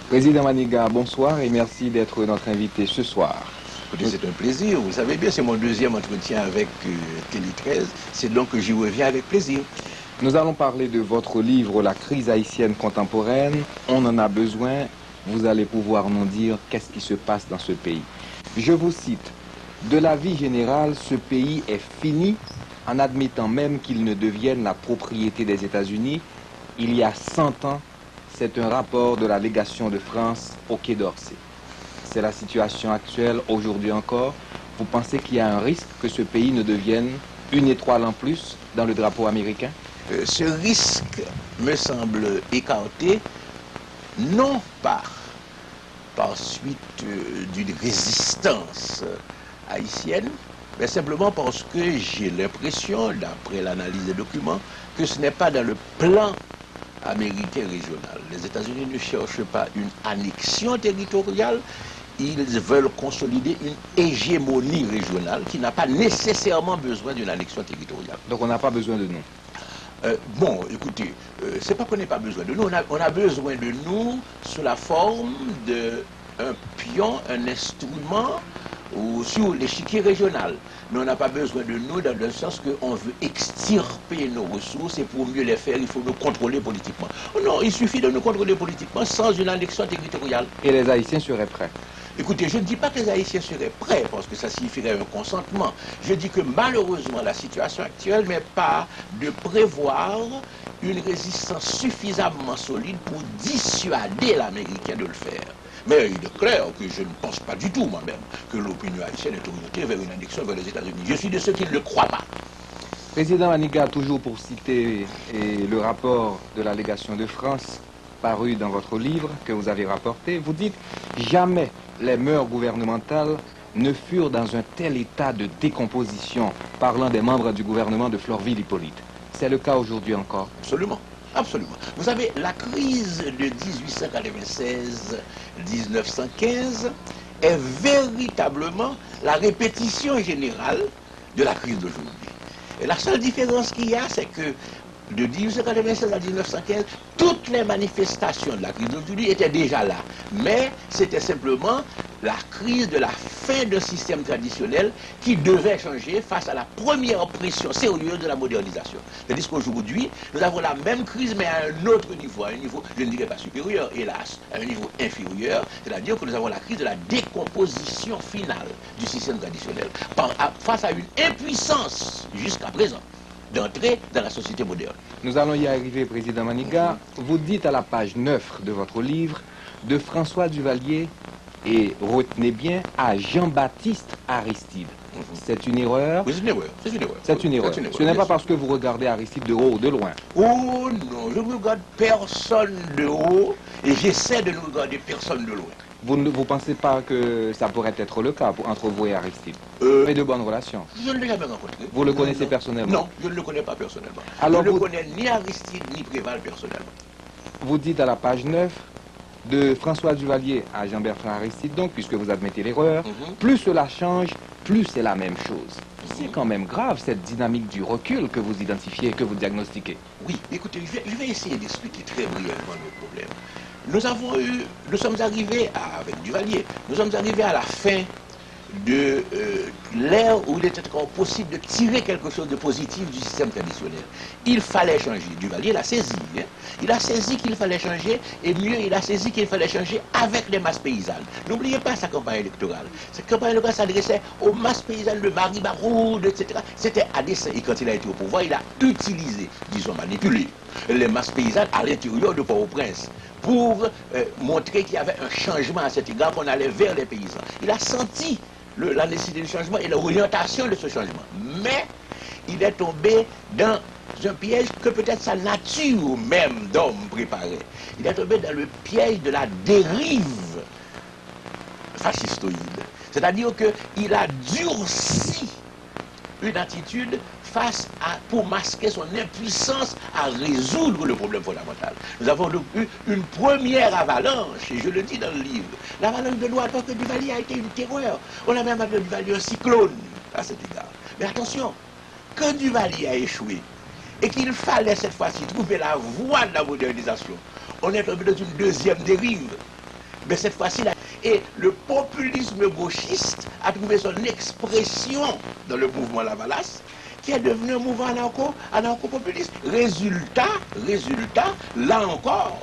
Président Maniga, bonsoir et merci d'être notre invité ce soir. Écoutez, c'est un plaisir. Vous savez bien, c'est mon deuxième entretien avec Télé 13. C'est donc que j'y reviens avec plaisir. Nous allons parler de votre livre La crise haïtienne contemporaine. On en a besoin. Vous allez pouvoir nous dire qu'est-ce qui se passe dans ce pays. Je vous cite. De la vie générale, ce pays est fini en admettant même qu'il ne devienne la propriété des États-Unis. Il y a 100 ans, c'est un rapport de la légation de France au Quai d'Orsay. C'est la situation actuelle aujourd'hui encore. Vous pensez qu'il y a un risque que ce pays ne devienne une étoile en plus dans le drapeau américain? Ce risque me semble écarté, non pas par suite d'une résistance haïtienne, mais simplement parce que j'ai l'impression, d'après l'analyse des documents, que ce n'est pas dans le plan américain régional. Les États-Unis ne cherchent pas une annexion territoriale, ils veulent consolider une hégémonie régionale qui n'a pas nécessairement besoin d'une annexion territoriale. Donc on n'a pas besoin de nous. Bon, écoutez, c'est pas qu'on n'ait pas besoin de nous, on a besoin de nous sous la forme d'un pion, un instrument ou sur l'échiquier régional. Mais on n'a pas besoin de nous dans le sens qu'on veut extirper nos ressources et pour mieux les faire, il faut nous contrôler politiquement. Non, il suffit de nous contrôler politiquement sans une annexion territoriale. Et les Haïtiens seraient prêts? Écoutez, je ne dis pas que les Haïtiens seraient prêts, parce que ça signifierait un consentement. Je dis que malheureusement, la situation actuelle n'est pas de prévoir une résistance suffisamment solide pour dissuader l'Américain de le faire. Mais il est clair que je ne pense pas du tout moi-même que l'opinion haïtienne est orientée vers une annexion vers les États-Unis. Je suis de ceux qui ne le croient pas. Président Maniga, toujours pour citer le rapport de la légation de France paru dans votre livre que vous avez rapporté, vous dites « Jamais les mœurs gouvernementales ne furent dans un tel état de décomposition, parlant des membres du gouvernement de Florville-Hippolyte. » C'est le cas aujourd'hui encore. Absolument. Absolument. Vous savez, la crise de 1896-1915 est véritablement la répétition générale de la crise d'aujourd'hui. Et la seule différence qu'il y a, c'est que de 1896 à 1915, toutes les manifestations de la crise d'aujourd'hui étaient déjà là. Mais c'était simplement la crise de la fin d'un système traditionnel qui devait changer face à la première pression sérieuse de la modernisation. Tandis qu'aujourd'hui, nous avons la même crise, mais à un autre niveau, à un niveau, je ne dirais pas supérieur, hélas, à un niveau inférieur, c'est-à-dire que nous avons la crise de la décomposition finale du système traditionnel, face à une impuissance jusqu'à présent d'entrer dans la société moderne. Nous allons y arriver, Président Maniga. Vous dites à la page 9 de votre livre, de François Duvalier, et retenez bien, à Jean-Baptiste Aristide. C'est une erreur? Oui, c'est une erreur. C'est une erreur. C'est une erreur. Ce n'est pas parce que vous regardez Aristide de haut ou de loin. Oh non, je ne regarde personne de haut et j'essaie de ne regarder personne de loin. Vous ne pensez pas que ça pourrait être le cas entre vous et Aristide? Mais de bonnes relations. Je ne l'ai jamais rencontré. Vous le connaissez personnellement? Non, je ne le connais pas personnellement. Alors je ne connais ni Aristide ni Préval personnellement. Vous dites à la page 9, de François Duvalier à Jean-Bertrand Aristide, donc, puisque vous admettez l'erreur, plus cela change, plus c'est la même chose. C'est quand même grave, cette dynamique du recul que vous identifiez, que vous diagnostiquez. Oui, écoutez, je vais essayer d'expliquer très brièvement le problème. Nous sommes arrivés, avec Duvalier, nous sommes arrivés à la fin de l'ère où il était encore possible de tirer quelque chose de positif du système traditionnel. Il fallait changer. Duvalier l'a saisi. Hein. Il a saisi qu'il fallait changer, et mieux, il a saisi qu'il fallait changer avec les masses paysannes. N'oubliez pas sa campagne électorale. Cette campagne électorale s'adressait aux masses paysannes de Marie Baroud, etc. C'était à dessein. Et quand il a été au pouvoir, il a utilisé, disons manipulé, les masses paysannes à l'intérieur de Port-au-Prince pour montrer qu'il y avait un changement à cet égard, qu'on allait vers les paysans. Il a senti la nécessité du changement et l'orientation de ce changement. Mais il est tombé dans un piège que peut-être sa nature même d'homme préparait. Il est tombé dans le piège de la dérive fascistoïde. C'est-à-dire qu'il a durci une attitude pour masquer son impuissance à résoudre le problème fondamental. Nous avons donc eu une première avalanche, et je le dis dans le livre, l'avalanche de loi, parce que Duvalier a été une terreur. On a même appelé Duvalier un cyclone à cet égard. Mais attention, quand Duvalier a échoué, et qu'il fallait cette fois-ci trouver la voie de la modernisation, on est tombé dans une deuxième dérive. Mais cette fois-ci, et le populisme gauchiste a trouvé son expression dans le mouvement Lavalas, qui est devenu un mouvement anarcho-populiste. Résultat, là encore,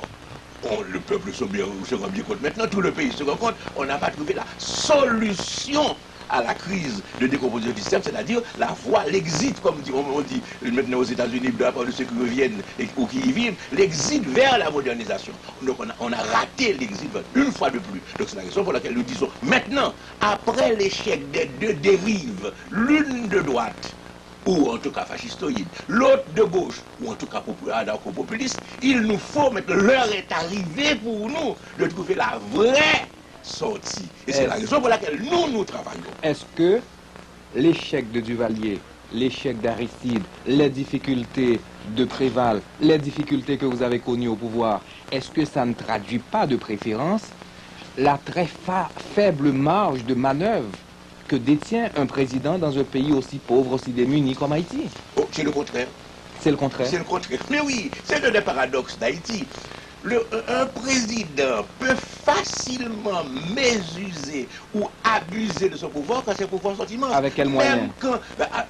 le peuple se rend bien compte. Maintenant, tout le pays se rend compte, on n'a pas trouvé la solution à la crise de décomposition du système, c'est-à-dire la voie, l'exit, comme on dit maintenant aux États-Unis, de la part de ceux qui reviennent ou qui y vivent, l'exit vers la modernisation. Donc on a raté l'exit une fois de plus. Donc c'est la raison pour laquelle nous disons, maintenant, après l'échec des deux dérives, l'une de droite, ou en tout cas fascistoïde, l'autre de gauche, ou en tout cas anarcho-populiste, il nous faut maintenant, l'heure est arrivée pour nous de trouver la vraie sortie. Et c'est la raison pour laquelle nous travaillons. Est-ce que l'échec de Duvalier, l'échec d'Aristide, les difficultés de Préval, les difficultés que vous avez connues au pouvoir, est-ce que ça ne traduit pas de préférence la très faible marge de manœuvre que détient un président dans un pays aussi pauvre, aussi démuni comme Haïti? Oh, c'est le contraire. C'est le contraire. C'est le contraire. Mais oui, c'est le paradoxe d'Haïti. Un président peut facilement mésuser ou abuser de son pouvoir quand ses pouvoirs sont immenses. Avec quels moyens? Même quand,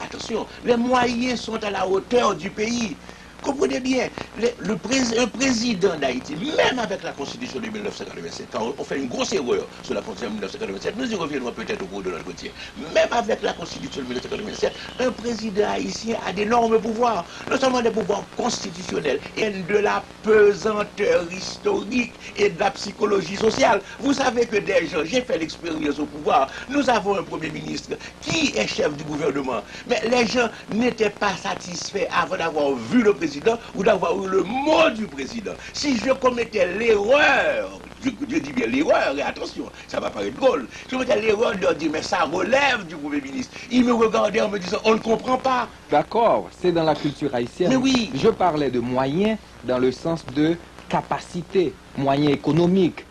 attention, les moyens sont à la hauteur du pays. Comprenez bien, un président d'Haïti, même avec la Constitution de 1987, quand on fait une grosse erreur sur la Constitution de 1987, nous y reviendrons peut-être au cours de l'entretien, même avec la Constitution de 1987, un président haïtien a d'énormes pouvoirs, non seulement des pouvoirs constitutionnels, et de la pesanteur historique et de la psychologie sociale. Vous savez que des gens, j'ai fait l'expérience au pouvoir, nous avons un Premier ministre qui est chef du gouvernement, mais les gens n'étaient pas satisfaits avant d'avoir vu le président ou d'avoir eu le mot du président. Si je commettais l'erreur, je dis bien l'erreur, et attention, ça va paraître drôle, je commettais l'erreur de leur dire, mais ça relève du Premier ministre. Ils me regardaient en me disant, on ne comprend pas. D'accord, c'est dans la culture haïtienne. Mais oui. Je parlais de moyens dans le sens de capacité, moyens économiques.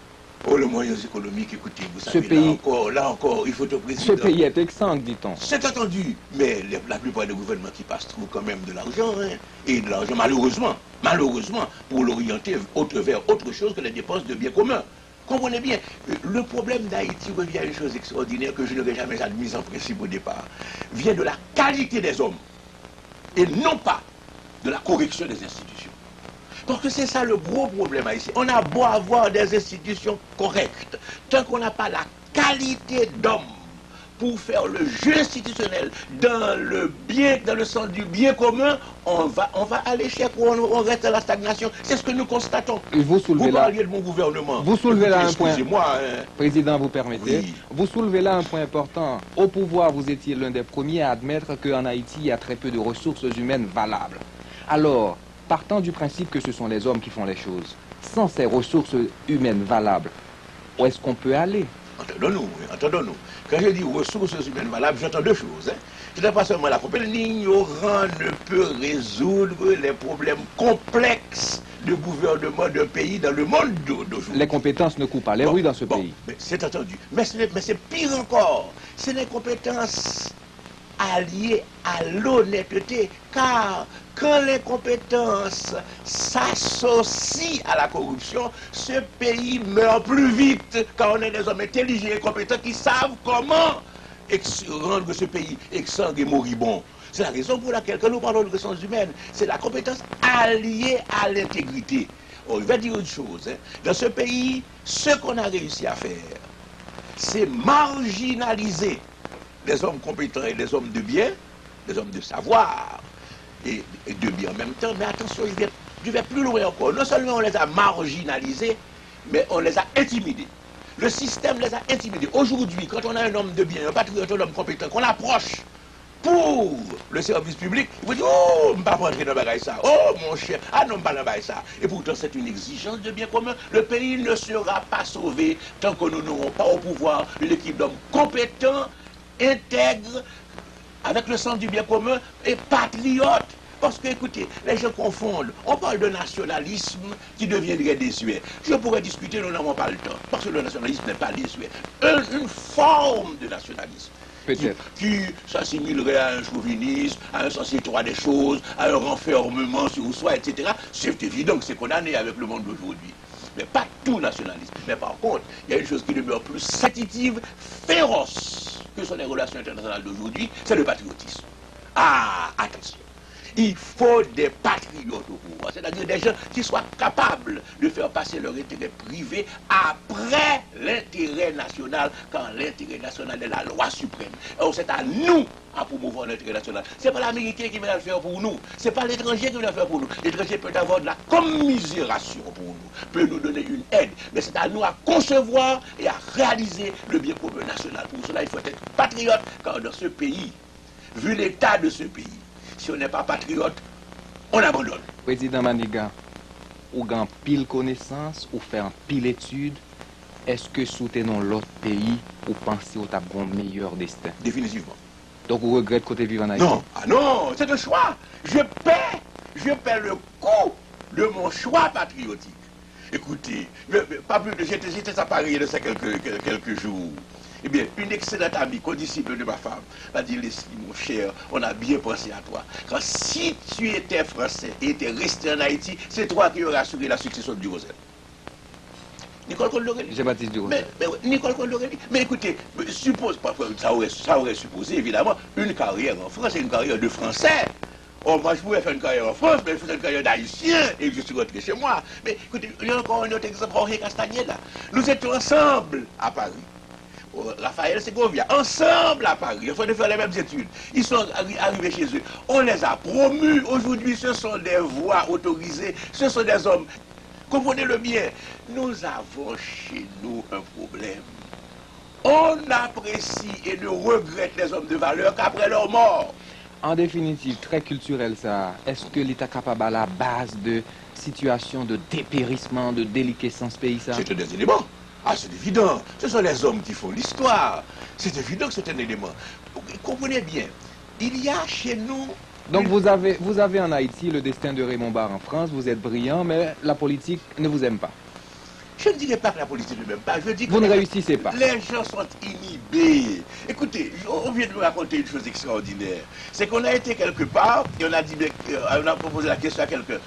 Oh, les moyens économiques, écoutez, vous savez, là encore, il faut au président. Ce pays est exsangue, dit-on. C'est attendu, mais la plupart des gouvernements qui passent trouvent quand même de l'argent, hein, et de l'argent, malheureusement, pour l'orienter vers autre chose que les dépenses de biens communs. Comprenez bien, le problème d'Haïti revient à une chose extraordinaire que je n'aurais jamais admise en principe au départ, vient de la qualité des hommes, et non pas de la correction des institutions. Parce que c'est ça le gros problème ici. On a beau avoir des institutions correctes, tant qu'on n'a pas la qualité d'homme pour faire le jeu institutionnel dans le sens du bien commun, on va à l'échec ou on reste à la stagnation. C'est ce que nous constatons. Vous parliez de mon gouvernement. Vous soulevez là un point. Excusez-moi. Président, vous permettez. Oui. Vous soulevez là un point important. Au pouvoir, vous étiez l'un des premiers à admettre qu'en Haïti, il y a très peu de ressources humaines valables. Alors, partant du principe que ce sont les hommes qui font les choses, sans ces ressources humaines valables, où est-ce qu'on peut aller? Entendons-nous. Quand je dis ressources humaines valables, j'entends deux choses. Ce n'est pas seulement la compétence. L'ignorant ne peut résoudre les problèmes complexes de gouvernement d'un pays dans le monde d'aujourd'hui. Les compétences ne coupent pas les rues dans ce pays. C'est entendu. Mais c'est pire encore. C'est les compétences alliées à l'honnêteté, car quand les compétences s'associent à la corruption, ce pays meurt plus vite, car on est des hommes intelligents et compétents qui savent comment rendre ce pays exsangue et moribond. C'est la raison pour laquelle, quand nous parlons de ressources humaines, c'est la compétence alliée à l'intégrité. Oh, je vais dire une chose. Dans ce pays, ce qu'on a réussi à faire, c'est marginaliser les hommes compétents et les hommes de bien, les hommes de savoir et de bien en même temps. Mais attention, je vais plus loin encore. Non seulement on les a marginalisés, mais on les a intimidés. Le système les a intimidés. Aujourd'hui, quand on a un homme de bien, un patriote, un homme compétent, qu'on approche pour le service public, il vous dit, oh, je ne vais pas rentrer dans le bagage ça. Oh, mon cher, ah non, je ne vais pas dans le bagage ça. Et pourtant, c'est une exigence de bien commun. Le pays ne sera pas sauvé tant que nous n'aurons pas au pouvoir une équipe d'hommes compétents, intègres, avec le sens du bien commun et patriotes. Parce que, écoutez, les gens confondent. On parle de nationalisme qui deviendrait désuet. Je pourrais discuter, nous n'avons pas le temps. Parce que le nationalisme n'est pas désuet. Une forme de nationalisme. Peut-être. qui s'assimilerait à un chauvinisme, à un sens étroit des choses, à un renfermement sur soi, etc. C'est évident que c'est condamné avec le monde d'aujourd'hui. Mais pas tout nationalisme. Mais par contre, il y a une chose qui demeure plus satisfaisante, féroce que sont les relations internationales d'aujourd'hui, c'est le patriotisme. Ah, attention. Il faut des patriotes au pouvoir, c'est-à-dire des gens qui soient capables de faire passer leur intérêt privé après l'intérêt national, quand l'intérêt national est la loi suprême. Alors c'est à nous à promouvoir l'intérêt national. Ce n'est pas l'Américain qui va le faire pour nous, ce n'est pas l'étranger qui va le faire pour nous. L'étranger peut avoir de la commisération pour nous, peut nous donner une aide, mais c'est à nous à concevoir et à réaliser le bien commun national. Pour cela, il faut être patriote, car dans ce pays, vu l'état de ce pays, si on n'est pas patriote, on abandonne. Président Maniga, ou gagne pile connaissance, ou fait un pile étude, est-ce que soutenons l'autre pays ou pensez au un meilleur destin? Définitivement. Donc vous regrettez côté vivre en Haïti? Non, ah non, c'est un choix. Je paie le coût de mon choix patriotique. Écoutez, pas plus de j'étais à Paris de ça quelques jours. Eh bien, une excellente amie, condisciple de ma femme, m'a dit, Leslie, mon cher, on a bien pensé à toi. Quand si tu étais français et étais resté en Haïti, c'est toi qui aurais assuré la succession du Rosel. Nicole Condorelli. Jean-Baptiste Durosel. Nicole Condorelli. Mais écoutez, suppose, ça aurait supposé évidemment une carrière en France et une carrière de français. Oh, moi, je pouvais faire une carrière en France, mais je faisais une carrière d'haïtien et je suis rentré chez moi. Mais écoutez, il y a encore un autre exemple, Jorge Castagneda. Nous étions ensemble à Paris. Raphaël Segovia, ensemble à Paris, il faut faire les mêmes études. Ils sont arrivés chez eux. On les a promus. Aujourd'hui, ce sont des voix autorisées. Ce sont des hommes. Comprenez-le bien. Nous avons chez nous un problème. On apprécie et ne regrette les hommes de valeur qu'après leur mort. En définitive, très culturel ça. Est-ce que l'État capable à la base de situation de dépérissement, de déliquescence pays ça? C'est un des éléments. Ah, c'est évident. Ce sont les hommes qui font l'histoire. C'est évident que c'est un élément. Comprenez bien. Il y a chez nous... Donc vous avez en Haïti le destin de Raymond Barre en France, vous êtes brillant, mais la politique ne vous aime pas. Je ne dirais pas que la politique ne m'aime pas. Je dis que vous ne réussissez pas. Les gens sont inhibés. Écoutez, on vient de me raconter une chose extraordinaire. C'est qu'on a été quelque part et on a dit, on a proposé la question à quelqu'un.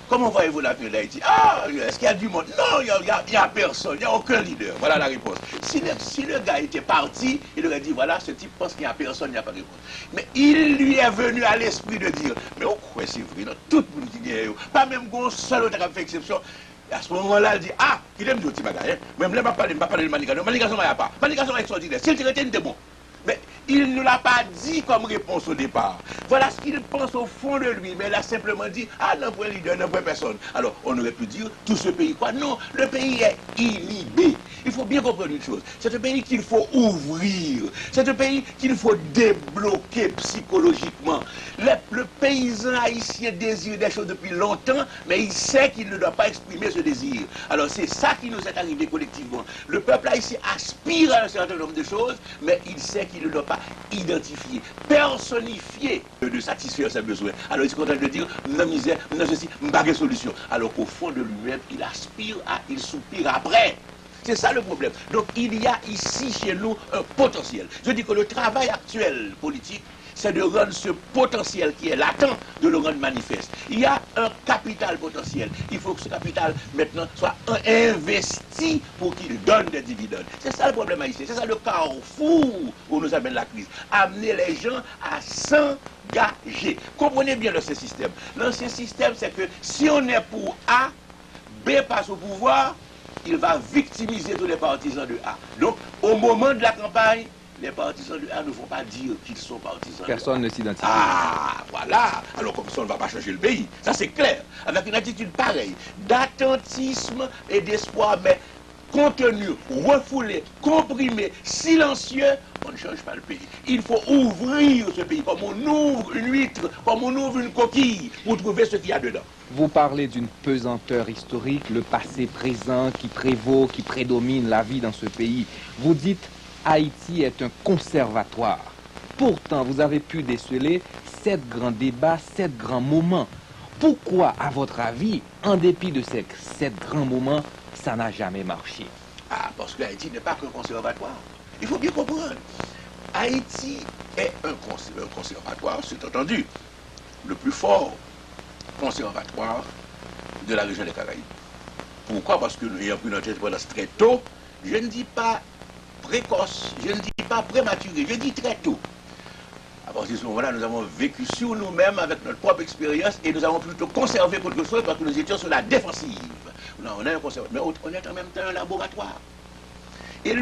Comment voyez-vous l'avenir d'Haïti? Ah, est-ce qu'il y a du monde? Non, il n'y a personne, il n'y a aucun leader. Voilà la réponse. Si le gars était parti, il aurait dit, voilà, ce type pense qu'il n'y a personne, il n'y a pas de réponse. Mais il lui est venu à l'esprit de dire, mais oh, quoi, c'est vrai, non, tout le monde qui est, pas même un seul autre qui a fait exception. Et à ce moment-là, il dit, ah, il aime d'autres bagages. Même là, je ne vais pas parler de Manication. Manication, il n'y a pas. Manication est extraordinaire. S'il était bon. Mais il ne l'a pas dit comme réponse au départ. Voilà ce qu'il pense au fond de lui. Mais il a simplement dit, ah, non, point leader, non, point personne. Alors, on aurait pu dire, tout ce pays, quoi? Non, le pays est inhibé. Il faut bien comprendre une chose. C'est un pays qu'il faut ouvrir. C'est un pays qu'il faut débloquer psychologiquement. Le paysan haïtien désire des choses depuis longtemps, mais il sait qu'il ne doit pas exprimer ce désir. Alors, c'est ça qui nous est arrivé collectivement. Le peuple haïtien aspire à un certain nombre de choses, mais il sait qu'il ne doit pas identifier, personnifier de satisfaire ses besoins. Alors il se contente de dire, non misère, non ceci, pas de solution. Alors qu'au fond de lui-même, il soupire après. C'est ça le problème. Donc il y a ici chez nous un potentiel. Je dis que le travail actuel politique, c'est de rendre ce potentiel qui est latent, de le rendre manifeste. Il y a un capital potentiel. Il faut que ce capital, maintenant, soit investi pour qu'il donne des dividendes. C'est ça le problème haïtien. C'est ça le carrefour où nous amène la crise. Amener les gens à s'engager. Comprenez bien l'ancien système. L'ancien système, c'est que si on est pour A, B passe au pouvoir, il va victimiser tous les partisans de A. Donc, au moment de la campagne, les partisans de A ne vont pas dire qu'ils sont partisans. Personne ne s'identifie. Ah, voilà. Alors comme ça, on ne va pas changer le pays. Ça, c'est clair. Avec une attitude pareille, d'attentisme et d'espoir, mais contenu, refoulé, comprimé, silencieux, on ne change pas le pays. Il faut ouvrir ce pays, comme on ouvre une huître, comme on ouvre une coquille, pour trouver ce qu'il y a dedans. Vous parlez d'une pesanteur historique, le passé présent qui prévaut, qui prédomine la vie dans ce pays. Vous dites Haïti est un conservatoire. Pourtant, vous avez pu déceler 7 grands débats, 7 grands moments. Pourquoi, à votre avis, en dépit de ces 7 grands moments, ça n'a jamais marché? Ah, parce que Haïti n'est pas qu'un conservatoire. Il faut bien comprendre. Haïti est un conservatoire, c'est entendu, le plus fort conservatoire de la région des Caraïbes. Pourquoi? Parce que nous ayons pris notre indépendance très tôt. Je ne dis pas précoce, je ne dis pas prématuré, je dis très tôt. À partir de ce moment-là, nous avons vécu sur nous-mêmes avec notre propre expérience et nous avons plutôt conservé quelque chose parce que nous étions sur la défensive. Non, on est un conservatoire, mais on est en même temps un laboratoire. Et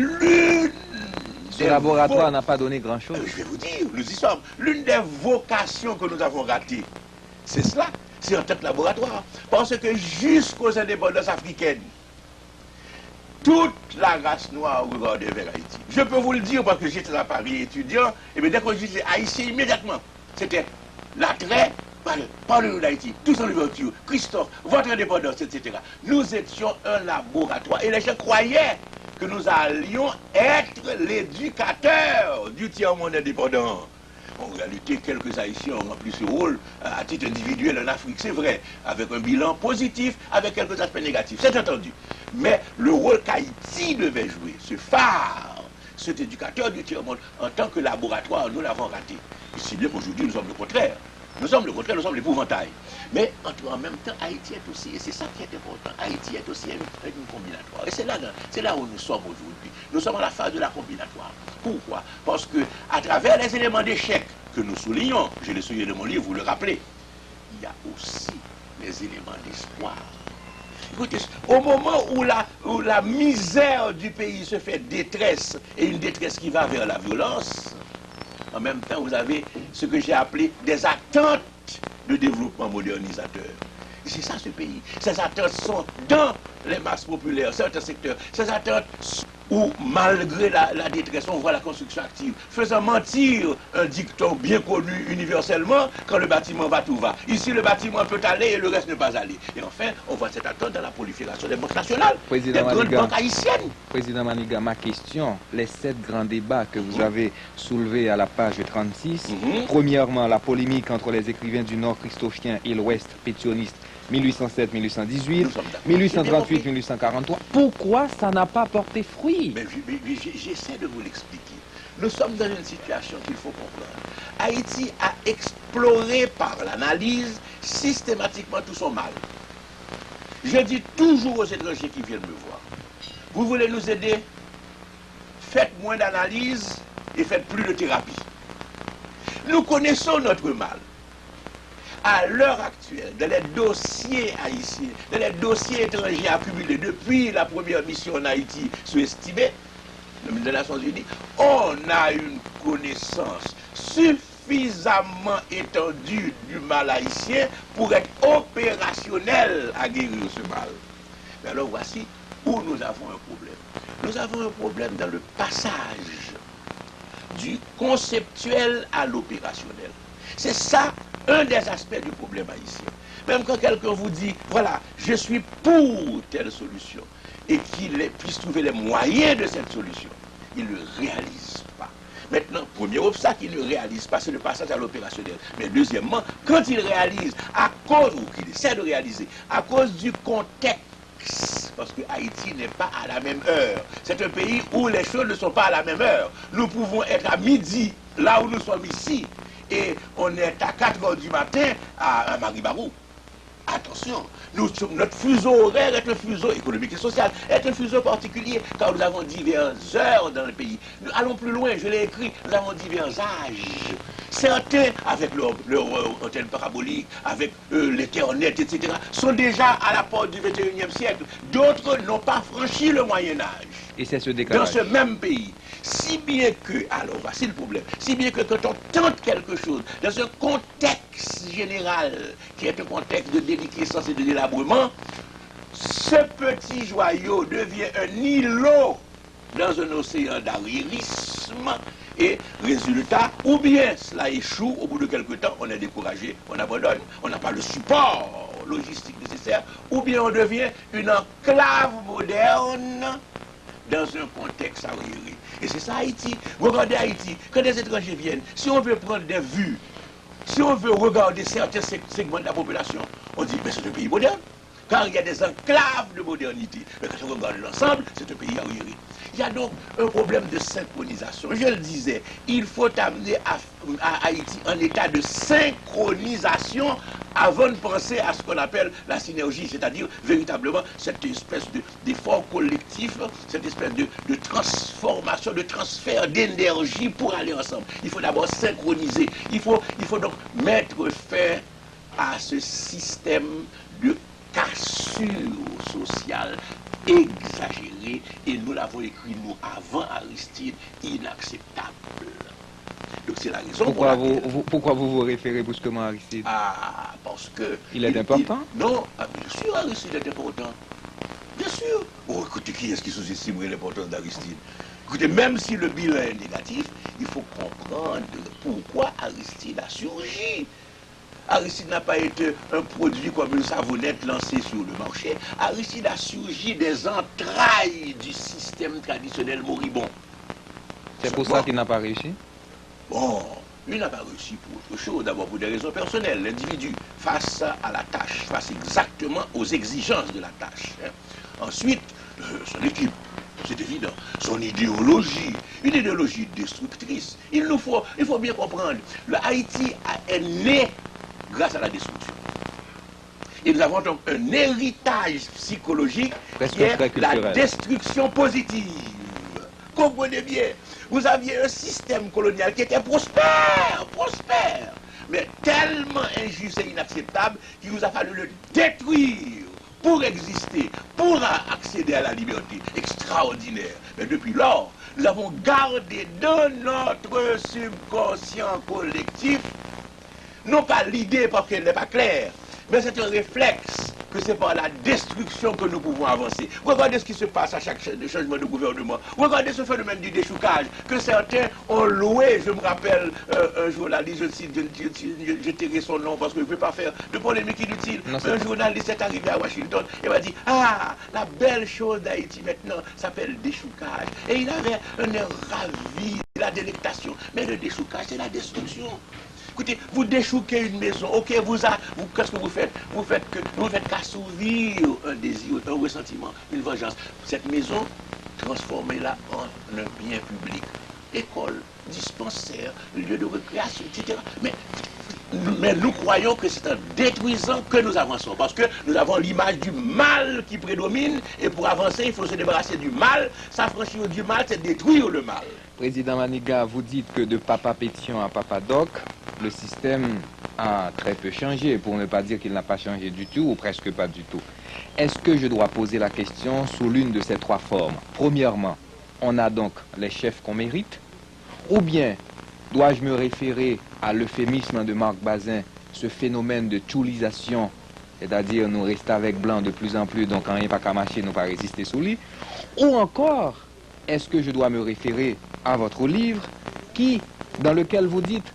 ce laboratoire n'a pas donné grand-chose. Je vais vous dire, nous y sommes. L'une des vocations que nous avons ratées, c'est cela, c'est en tant que laboratoire. Parce que jusqu'aux indépendances africaines, toute la race noire regardait vers Haïti. Je peux vous le dire parce que j'étais à Paris étudiant, et bien dès qu'on disait Haïtien, immédiatement, c'était l'attrait, parlez-nous d'Haïti, tous en ouverture, Christophe, votre indépendance, etc. Nous étions un laboratoire et les gens croyaient que nous allions être l'éducateur du tiers-monde indépendant. En réalité, quelques Haïtiens ont rempli ce rôle à titre individuel en Afrique, c'est vrai, avec un bilan positif, avec quelques aspects négatifs, c'est entendu. Mais le rôle qu'Haïti devait jouer, ce phare, cet éducateur du tiers-monde, en tant que laboratoire, nous l'avons raté. Si bien qu'aujourd'hui, nous sommes le contraire. Nous sommes le contraire, nous sommes l'épouvantail. Mais en même temps, Haïti est aussi, et c'est ça qui est important, Haïti est aussi une combinatoire. Et c'est là où nous sommes aujourd'hui. Nous sommes à la phase de la combinatoire. Pourquoi? Parce que à travers les éléments d'échec que nous soulignons, je l'ai souligné dans mon livre, vous le rappelez, il y a aussi les éléments d'espoir. Écoutez, au moment où la misère du pays se fait détresse, et une détresse qui va vers la violence, en même temps, vous avez ce que j'ai appelé des attentes de développement modernisateur. Et c'est ça ce pays. Ces attentes sont dans les masses populaires, certains secteurs. Ces attentes où, malgré la détresse, on voit la construction active, faisant mentir un dicton bien connu universellement, quand le bâtiment va, tout va. Ici, le bâtiment peut aller et le reste ne pas aller. Et enfin, on voit cette attente dans la prolifération des banques nationales, des grandes banques haïtiennes. Président Maniga, ma question, les 7 grands débats que vous avez soulevés à la page 36, premièrement, la polémique entre les écrivains du Nord christophien et l'Ouest pétioniste, 1807-1818, 1838-1843. Pourquoi ça n'a pas porté fruit? Mais j'essaie de vous l'expliquer. Nous sommes dans une situation qu'il faut comprendre. Haïti a exploré par l'analyse systématiquement tout son mal. Je dis toujours aux étrangers qui viennent me voir, vous voulez nous aider? Faites moins d'analyse et faites plus de thérapie. Nous connaissons notre mal. À l'heure actuelle, dans les dossiers haïtiens, dans les dossiers étrangers accumulés depuis la première mission en Haïti sous-estimée, le ministre des Nations Unies, on a une connaissance suffisamment étendue du mal haïtien pour être opérationnel à guérir ce mal. Mais alors voici où nous avons un problème. Nous avons un problème dans le passage du conceptuel à l'opérationnel. C'est ça un des aspects du problème haïtien. Même quand quelqu'un vous dit, voilà, je suis pour telle solution, et qu'il puisse trouver les moyens de cette solution, il ne le réalise pas. Maintenant, premier obstacle, il ne réalise pas, c'est le passage à l'opérationnel. Mais deuxièmement, quand il réalise, à cause, ou qu'il essaie de réaliser, à cause du contexte, parce que Haïti n'est pas à la même heure. C'est un pays où les choses ne sont pas à la même heure. Nous pouvons être à midi, là où nous sommes ici, et on est à 4 heures du matin à Maribarou. Attention, notre fuseau horaire est un fuseau économique et social, est un fuseau particulier, car nous avons diverses heures dans le pays. Nous allons plus loin, je l'ai écrit, nous avons divers âges. Certains, avec leur antenne parabolique, avec l'Internet, etc., sont déjà à la porte du 21e siècle. D'autres n'ont pas franchi le Moyen-Âge. Et c'est ce décalage. Dans ce même pays. Si bien que, alors voici le problème, si bien que quand on tente quelque chose, dans un contexte général, qui est un contexte de déliquescence et de délabrement, ce petit joyau devient un îlot dans un océan d'arriérisme, et résultat, ou bien cela échoue, au bout de quelque temps, on est découragé, on abandonne, on n'a pas le support logistique nécessaire, ou bien on devient une enclave moderne dans un contexte arriéré. Et c'est ça Haïti. Regardez Haïti, quand des étrangers viennent, si on veut prendre des vues, si on veut regarder certains segments de la population, on dit, mais c'est un pays moderne. car il y a des enclaves de modernité. Mais quand on regarde l'ensemble, c'est un pays arriéré. Il y a donc un problème de synchronisation. Je le disais, il faut amener à Haïti en état de synchronisation avant de penser à ce qu'on appelle la synergie, c'est-à-dire véritablement cette espèce d'effort collectif, cette espèce de transformation, de transfert d'énergie pour aller ensemble. Il faut d'abord synchroniser. Il faut donc mettre fin à ce système de cassure sociale exagérée, et nous l'avons écrit, nous, avant Aristide, inacceptable. Donc c'est la raison pourquoi vous référez brusquement à Aristide? Ah, parce que... Il est important? Non, bien sûr, Aristide est important. Bien sûr. Oh, écoutez, qui est-ce qui sous-estimerait l'importance d'Aristide? Écoutez, même si le bilan est négatif, il faut comprendre pourquoi Aristide a surgi. Aristide n'a pas été un produit comme une savonnette lancée sur le marché. Aristide a surgi des entrailles du système traditionnel moribond. C'est pour ça qu'il n'a pas réussi? Bon, il n'a pas réussi pour autre chose. D'abord pour des raisons personnelles. L'individu, face à la tâche, face exactement aux exigences de la tâche. Ensuite, son équipe. C'est évident. Son idéologie, une idéologie destructrice. Il faut bien comprendre. Le Haïti est né grâce à la destruction. Et nous avons donc un héritage psychologique qui est la destruction positive. Comprenez bien, vous aviez un système colonial qui était prospère, mais tellement injuste et inacceptable qu'il nous a fallu le détruire pour exister, pour accéder à la liberté extraordinaire. Mais depuis lors, nous avons gardé dans notre subconscient collectif, non pas l'idée parce qu'elle n'est pas claire, mais c'est un réflexe que c'est par la destruction que nous pouvons avancer. Regardez ce qui se passe à chaque changement de gouvernement. Regardez ce phénomène du déchoucage que certains ont loué. Je me rappelle un journaliste, je tairai son nom parce que je ne peux pas faire de polémique inutile. Un journaliste est arrivé à Washington et m'a dit « Ah, la belle chose d'Haïti maintenant s'appelle déchoucage ». Et il avait un air ravi, la délectation. Mais le déchoucage, c'est la destruction. Écoutez, vous déchouquez une maison, ok, qu'est-ce que vous faites? Vous faites qu'assouvir un désir, un ressentiment, une vengeance. Cette maison, transformez-la en un bien public. École, dispensaire, lieu de récréation, etc. Mais nous croyons que c'est en détruisant que nous avançons, parce que nous avons l'image du mal qui prédomine, et pour avancer, il faut se débarrasser du mal. S'affranchir du mal, c'est détruire le mal. Président Maniga, vous dites que de Papa Pétion à Papa Doc, le système a très peu changé, pour ne pas dire qu'il n'a pas changé du tout, ou presque pas du tout. Est-ce que je dois poser la question sous l'une de ces trois formes? Premièrement, on a donc les chefs qu'on mérite, ou bien dois-je me référer à l'euphémisme de Marc Bazin, ce phénomène de tchoulisation, c'est-à-dire nous rester avec blanc de plus en plus, donc quand il n'y a pas qu'à marcher, nous pas résister sous lui, ou encore, est-ce que je dois me référer à votre livre, dans lequel vous dites,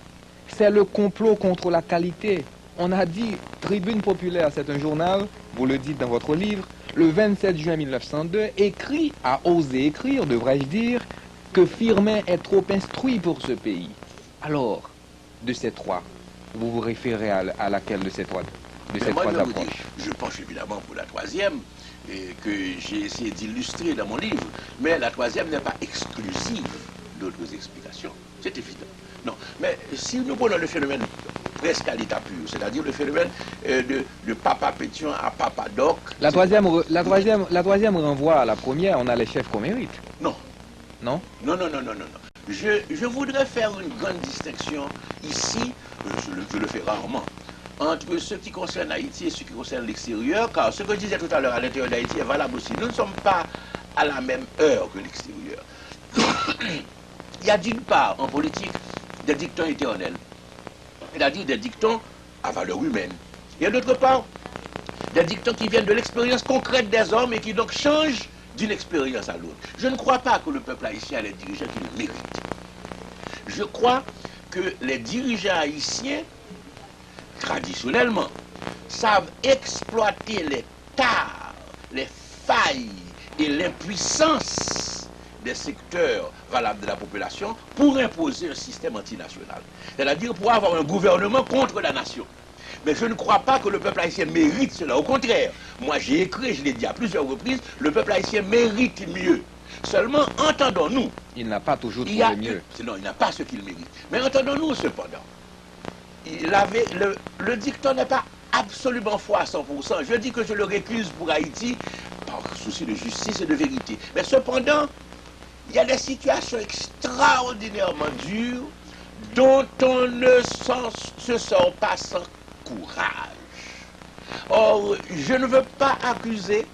c'est le complot contre la qualité. On a dit, Tribune Populaire, c'est un journal, vous le dites dans votre livre, le 27 juin 1902, a osé écrire, devrais-je dire, que Firmin est trop instruit pour ce pays. Alors, de ces trois, vous vous référez à laquelle de ces trois approches? Je penche évidemment pour la troisième, et que j'ai essayé d'illustrer dans mon livre, mais la troisième n'est pas exclusive d'autres explications. C'est évident. Non, mais si nous prenons le phénomène presque à l'état pur, c'est-à-dire le phénomène de Papa Pétion à Papa Doc... La troisième renvoie à la première, on a les chefs qu'on mérite. Non. Non? Non. Je voudrais faire une grande distinction ici, je le fais rarement, entre ce qui concerne Haïti et ce qui concerne l'extérieur, car ce que je disais tout à l'heure à l'intérieur d'Haïti est valable aussi. Nous ne sommes pas à la même heure que l'extérieur. Il y a d'une part, en politique, des dictons éternels, c'est-à-dire des dictons à valeur humaine. Il y a d'autre part, des dictons qui viennent de l'expérience concrète des hommes et qui donc changent d'une expérience à l'autre. Je ne crois pas que le peuple haïtien a les dirigeants qu'il mérite. Je crois que les dirigeants haïtiens, traditionnellement, savent exploiter les tares, les failles et l'impuissance des secteurs valables de la population pour imposer un système antinational. C'est-à-dire pour avoir un gouvernement contre la nation. Mais je ne crois pas que le peuple haïtien mérite cela. Au contraire, moi j'ai écrit, je l'ai dit à plusieurs reprises, le peuple haïtien mérite mieux. Seulement, entendons-nous. Il n'a pas toujours Il y a, trouvé mieux. non, il n'a pas ce qu'il mérite. Mais entendons-nous cependant. Le dicton n'est pas absolument faux à 100%. Je dis que je le récuse pour Haïti par souci de justice et de vérité. Mais cependant, il y a des situations extraordinairement dures dont on ne se sort pas sans courage. Or, je ne veux pas accuser,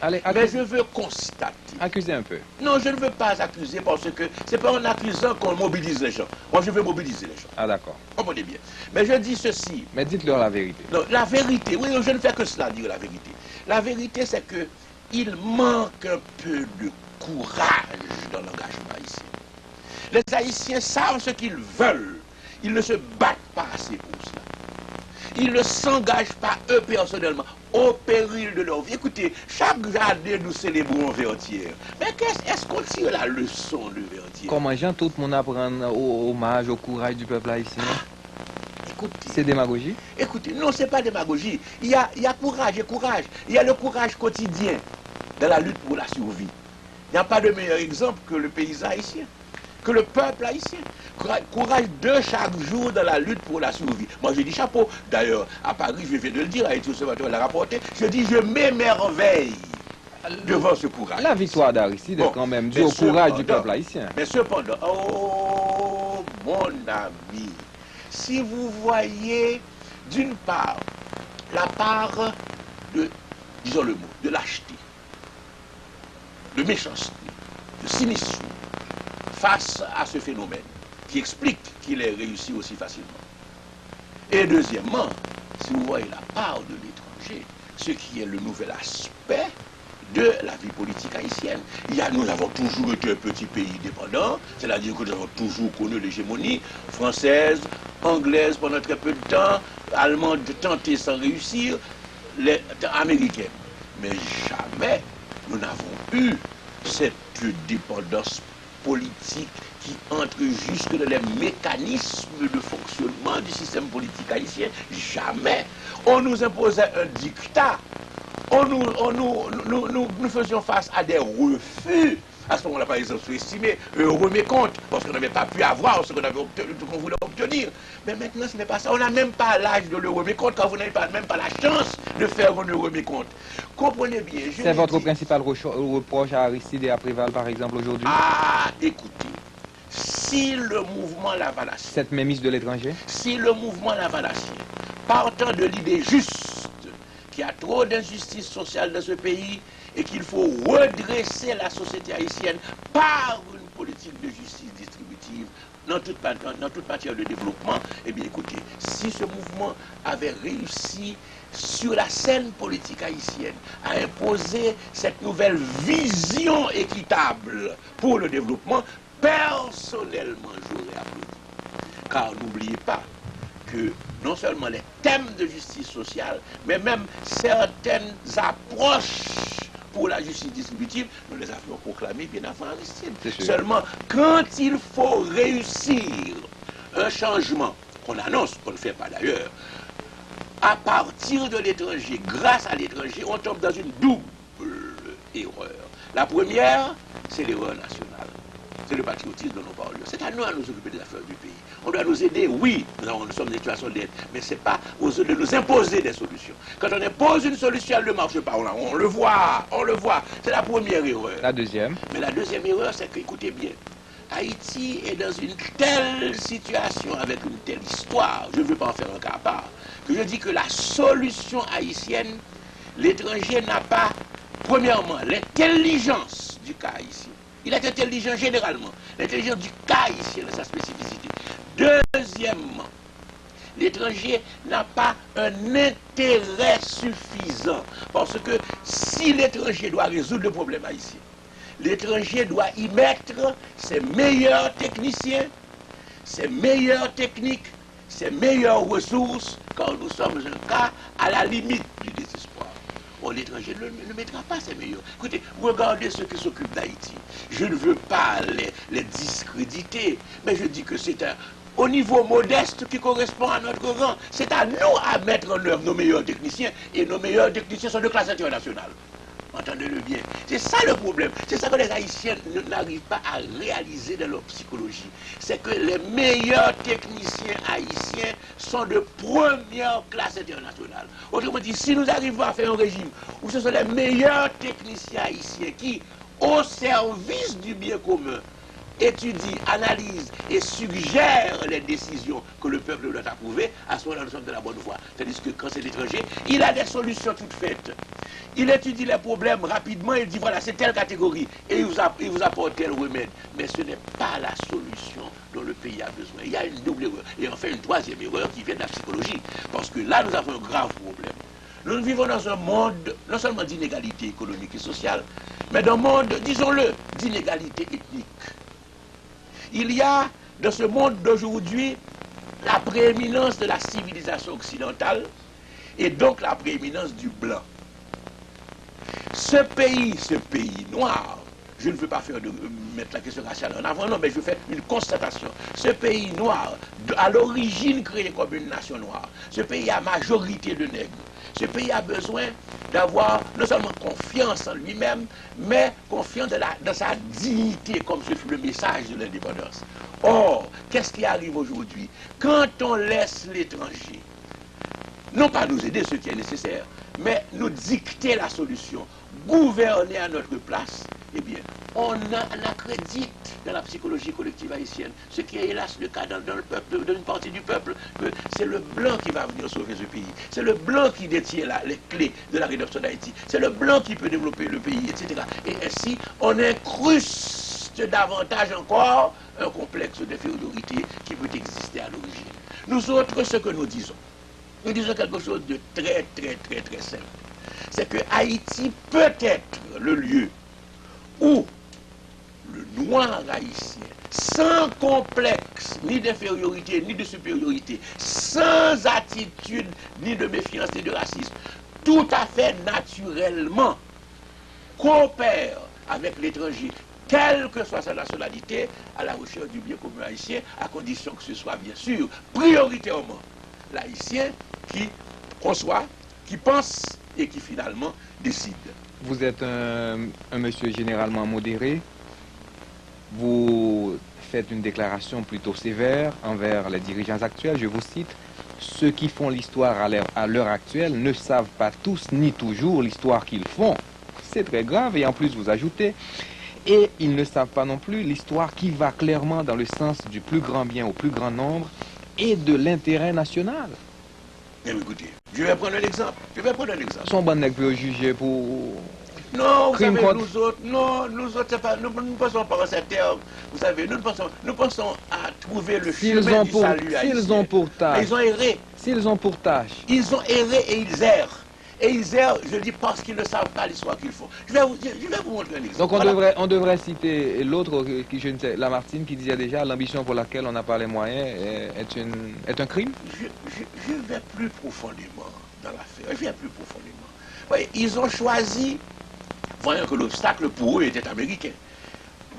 Allez, mais je veux constater. accusez un peu. Non, je ne veux pas accuser parce que c'est pas en accusant qu'on mobilise les gens. Moi, je veux mobiliser les gens. Ah d'accord. Comprenez bien. Mais je dis ceci. Mais dites-leur la vérité. Non, la vérité, oui, je ne fais que cela, dire la vérité. La vérité, c'est que il manque un peu de courage dans l'engagement haïtien. Les Haïtiens savent ce qu'ils veulent. Ils ne se battent pas assez pour cela. Ils ne s'engagent pas eux personnellement au péril de leur vie. Écoutez, chaque année nous célébrons Vertière. Mais est-ce qu'on tire la leçon de Vertière? Comment Jean, tout le monde apprend au hommage, au courage du peuple haïtien? Écoutez, C'est démagogie? écoutez, non, c'est pas démagogie. Il y a courage et courage. Il y a le courage quotidien dans la lutte pour la survie. Il n'y a pas de meilleur exemple que le paysan haïtien, que le peuple haïtien. Courage de chaque jour dans la lutte pour la survie. Moi, je dis chapeau. D'ailleurs, à Paris, je viens de le dire, Haïti Observatoire l'a rapporté, je dis je m'émerveille devant ce courage. La victoire d'Aristide est quand même due au courage du peuple haïtien. Mais cependant, oh mon ami, si vous voyez d'une part la part de, disons le mot, de lâcheté, de méchanceté, de cynisme face à ce phénomène qui explique qu'il est réussi aussi facilement. Et deuxièmement, si vous voyez la part de l'étranger, ce qui est le nouvel aspect de la vie politique haïtienne. Nous avons toujours été un petit pays dépendant, c'est-à-dire que nous avons toujours connu l'hégémonie française, anglaise pendant très peu de temps, allemande tentée sans réussir, américaine. Mais jamais nous n'avons eu cette dépendance politique qui entre jusque dans les mécanismes de fonctionnement du système politique haïtien. Jamais. On nous imposait un dictat. Nous faisions face à des refus. À ce moment-là, par exemple, sous-estimé, remis compte, parce qu'on n'avait pas pu avoir ce qu'on voulait obtenir. Mais maintenant, ce n'est pas ça. On n'a même pas l'âge de le remettre compte quand vous n'avez même pas la chance de faire un remis compte. Comprenez bien. C'est votre principal reproche à Aristide et à Préval, par exemple, aujourd'hui? Ah, écoutez, si le mouvement Lavalassien, cette mémise de l'étranger, si le mouvement Lavalassien, partant de l'idée juste qu'il y a trop d'injustice sociale dans ce pays et qu'il faut redresser la société haïtienne par une politique de justice distributive dans toute matière de développement, eh bien écoutez, si ce mouvement avait réussi sur la scène politique haïtienne à imposer cette nouvelle vision équitable pour le développement, personnellement j'aurais applaudi. Car n'oubliez pas que non seulement les thèmes de justice sociale, mais même certaines approches pour la justice distributive, nous les avions proclamées bien avant Aristide. Seulement, quand il faut réussir un changement qu'on annonce, qu'on ne fait pas d'ailleurs, à partir de l'étranger, grâce à l'étranger, on tombe dans une double erreur. La première, c'est l'erreur nationale. C'est le patriotisme dont nous parlons. C'est à nous à nous occuper des affaires du pays. On doit nous aider, oui, nous sommes dans une situation d'aide, mais ce n'est pas aux autres de nous imposer des solutions. Quand on impose une solution, elle ne marche pas. On le voit. C'est la première erreur. La deuxième? Mais la deuxième erreur, c'est que, écoutez bien, Haïti est dans une telle situation, avec une telle histoire, je ne veux pas en faire un cas à part, que je dis que la solution haïtienne, l'étranger n'a pas, premièrement, l'intelligence du cas haïtien. Il est intelligent généralement. L'intelligence du cas haïtien dans sa spécificité. Deuxièmement, l'étranger n'a pas un intérêt suffisant. Parce que si l'étranger doit résoudre le problème haïtien, l'étranger doit y mettre ses meilleurs techniciens, ses meilleures techniques, ses meilleures ressources, quand nous sommes un cas à la limite du désespoir. L'étranger ne mettra pas ses meilleurs. Écoutez, regardez ceux qui s'occupent d'Haïti. Je ne veux pas les discréditer, mais je dis que c'est au niveau modeste qui correspond à notre rang. C'est à nous à mettre en œuvre nos meilleurs techniciens, et nos meilleurs techniciens sont de classe internationale. Entendez-le bien. C'est ça le problème. C'est ça que les Haïtiens n'arrivent pas à réaliser dans leur psychologie. C'est que les meilleurs techniciens haïtiens sont de première classe internationale. Autrement dit, si nous arrivons à faire un régime où ce sont les meilleurs techniciens haïtiens qui, au service du bien commun, étudie, analyse et suggère les décisions que le peuple doit approuver, à ce moment-là, nous sommes de la bonne voie. Tandis que quand c'est l'étranger, il a des solutions toutes faites. Il étudie les problèmes rapidement, il dit voilà, c'est telle catégorie, et il vous apporte tel remède. Mais ce n'est pas la solution dont le pays a besoin. Il y a une double erreur. Et enfin, une troisième erreur qui vient de la psychologie. Parce que là, nous avons un grave problème. Nous vivons dans un monde, non seulement d'inégalité économique et sociale, mais d'un monde, disons-le, d'inégalité ethnique. Il y a dans ce monde d'aujourd'hui la prééminence de la civilisation occidentale et donc la prééminence du blanc. Ce pays noir, je ne veux pas mettre la question raciale en avant, non, mais je fais une constatation. Ce pays noir, à l'origine créé comme une nation noire, ce pays a majorité de nègres. Ce pays a besoin d'avoir non seulement confiance en lui-même, mais confiance dans sa dignité, comme ce fut le message de l'indépendance. Or, qu'est-ce qui arrive aujourd'hui? Quand on laisse l'étranger, non pas nous aider, ce qui est nécessaire, mais nous dicter la solution, gouverner à notre place, eh bien, on accrédite dans la psychologie collective haïtienne, ce qui est hélas le cas dans le peuple, dans une partie du peuple, que c'est le blanc qui va venir sauver ce pays. C'est le blanc qui détient les clés de la rédemption d'Haïti. C'est le blanc qui peut développer le pays, etc. Et ainsi, on incruste davantage encore un complexe d'infériorité qui peut exister à l'origine. Nous autres, ce que nous disons quelque chose de très simple. C'est que Haïti peut être le lieu où le noir haïtien, sans complexe, ni d'infériorité, ni de supériorité, sans attitude, ni de méfiance, ni de racisme, tout à fait naturellement coopère avec l'étranger, quelle que soit sa nationalité, à la recherche du bien commun haïtien, à condition que ce soit bien sûr prioritairement l'haïtien qui conçoit, qui pense et qui finalement décide. Vous êtes un monsieur généralement modéré. Vous faites une déclaration plutôt sévère envers les dirigeants actuels. Je vous cite: ceux qui font l'histoire à l'heure actuelle ne savent pas tous ni toujours l'histoire qu'ils font. C'est très grave. Et en plus, vous ajoutez: et ils ne savent pas non plus l'histoire qui va clairement dans le sens du plus grand bien au plus grand nombre et de l'intérêt national. Mais écoutez, je vais prendre un exemple. Son bon nègre peut juger pour... Non, vous savez, nous autres, c'est pas, nous ne pensons pas en ces termes. Vous savez, nous pensons à trouver le chemin du salut haïtien. S'ils ont pour tâche... Mais ils ont erré. S'ils ont pour tâche... Ils ont erré et ils errent. Et ils errent, je dis, parce qu'ils ne savent pas l'histoire qu'ils font. Je vais vous montrer un exemple. Donc on devrait citer l'autre, je ne sais, Lamartine, qui disait déjà: l'ambition pour laquelle on n'a pas les moyens est un crime. Je vais plus profondément dans l'affaire. Je vais plus profondément. Voyez, ils ont choisi, voyant que l'obstacle pour eux était américain,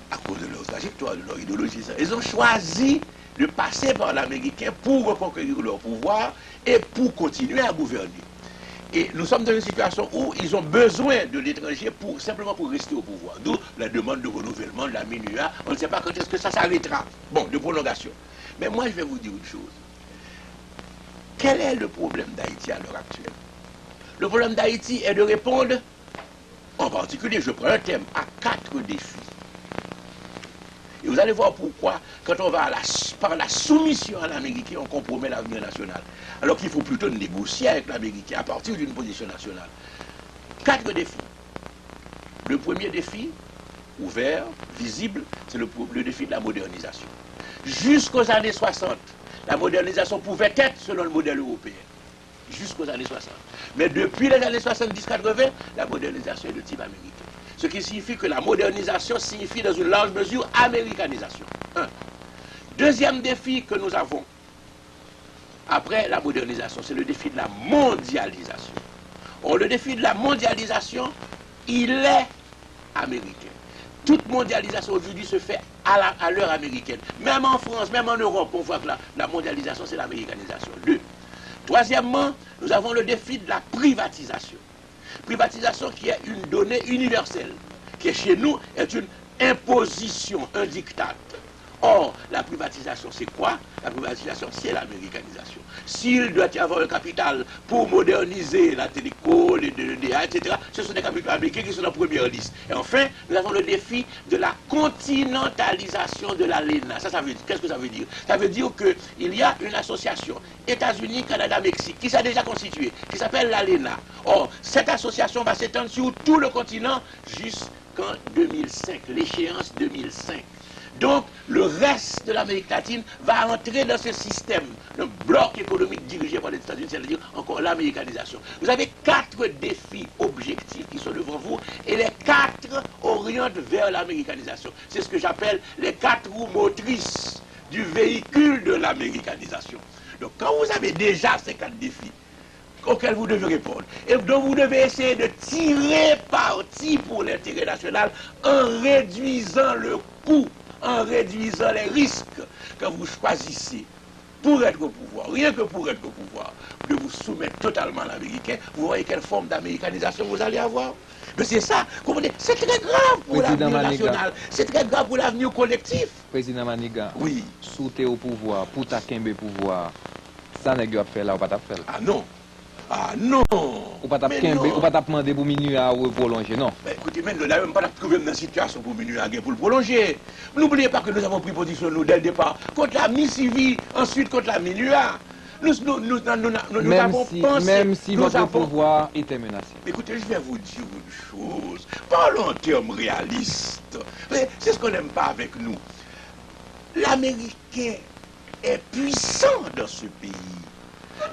à cause de leur trajectoire, de leur idéologie. Ils ont choisi de passer par l'américain pour reconquérir leur pouvoir et pour continuer à gouverner. Et nous sommes dans une situation où ils ont besoin de l'étranger simplement pour rester au pouvoir. D'où la demande de renouvellement de la MINUA. On ne sait pas quand est-ce que ça s'arrêtera. Bon, de prolongation. Mais moi, je vais vous dire une chose. Quel est le problème d'Haïti à l'heure actuelle? Le problème d'Haïti est de répondre, en particulier, je prends un thème, à 4 défis. Et vous allez voir pourquoi, quand on va par la soumission à l'Américain, on compromet l'avenir national. Alors qu'il faut plutôt négocier avec l'Américain à partir d'une position nationale. 4 défis. Le premier défi, ouvert, visible, c'est le défi de la modernisation. Jusqu'aux années 60, la modernisation pouvait être selon le modèle européen. Jusqu'aux années 60. Mais depuis les années 70-80, la modernisation est de type américain. Ce qui signifie que la modernisation signifie dans une large mesure américanisation. Un. Deuxième défi que nous avons après la modernisation, c'est le défi de la mondialisation. Or, le défi de la mondialisation, il est américain. Toute mondialisation aujourd'hui se fait à l'heure américaine. Même en France, même en Europe, on voit que la mondialisation, c'est l'américanisation. Deux. Troisièmement, nous avons le défi de la privatisation. Privatisation qui est une donnée universelle, qui chez nous est une imposition, un diktat. Or, la privatisation, c'est quoi? La privatisation, c'est l'américanisation. S'il doit y avoir un capital pour moderniser la téléco, les DA, etc., ce sont des capitaux américains qui sont en première liste. Et enfin, nous avons le défi de la continentalisation de l'ALENA. Ça veut dire, qu'est-ce que ça veut dire? Ça veut dire qu'il y a une association États-Unis, Canada, Mexique, qui s'est déjà constituée, qui s'appelle l'ALENA. Or, cette association va s'étendre sur tout le continent jusqu'en 2005, l'échéance 2005. Donc, le reste de l'Amérique latine va entrer dans ce système, le bloc économique dirigé par les États-Unis, c'est-à-dire encore l'américanisation. Vous avez 4 défis objectifs qui sont devant vous, et les 4 orientent vers l'américanisation. C'est ce que j'appelle les 4 roues motrices du véhicule de l'américanisation. Donc, quand vous avez déjà ces 4 défis auxquels vous devez répondre, et dont vous devez essayer de tirer parti pour l'intérêt national en réduisant le coût, en réduisant les risques que vous choisissez pour être au pouvoir, rien que pour être au pouvoir, de vous soumettre totalement à l'américain, vous voyez quelle forme d'américanisation vous allez avoir. Mais c'est ça, c'est très grave pour l'avenir national, c'est très grave pour l'avenir collectif. Président Maniga, oui. Souté au pouvoir, pour ta kembe pouvoir, ça n'est pas fait là, ou pas ta fait. Ah non. Ah non! Ou pas demander pour minuit à prolonger, non? Ben, écoutez, nous n'avons même pas trouvé dans une situation pour minuit à pour le prolonger. N'oubliez pas que nous avons pris position, nous, dès le départ, contre la mi-civile, ensuite contre la minuit. Nous avons pensé... Même si votre pouvoir était menacé. Écoutez, je vais vous dire une chose. Parlons en termes réalistes. C'est ce qu'on n'aime pas avec nous. L'Américain est puissant dans ce pays.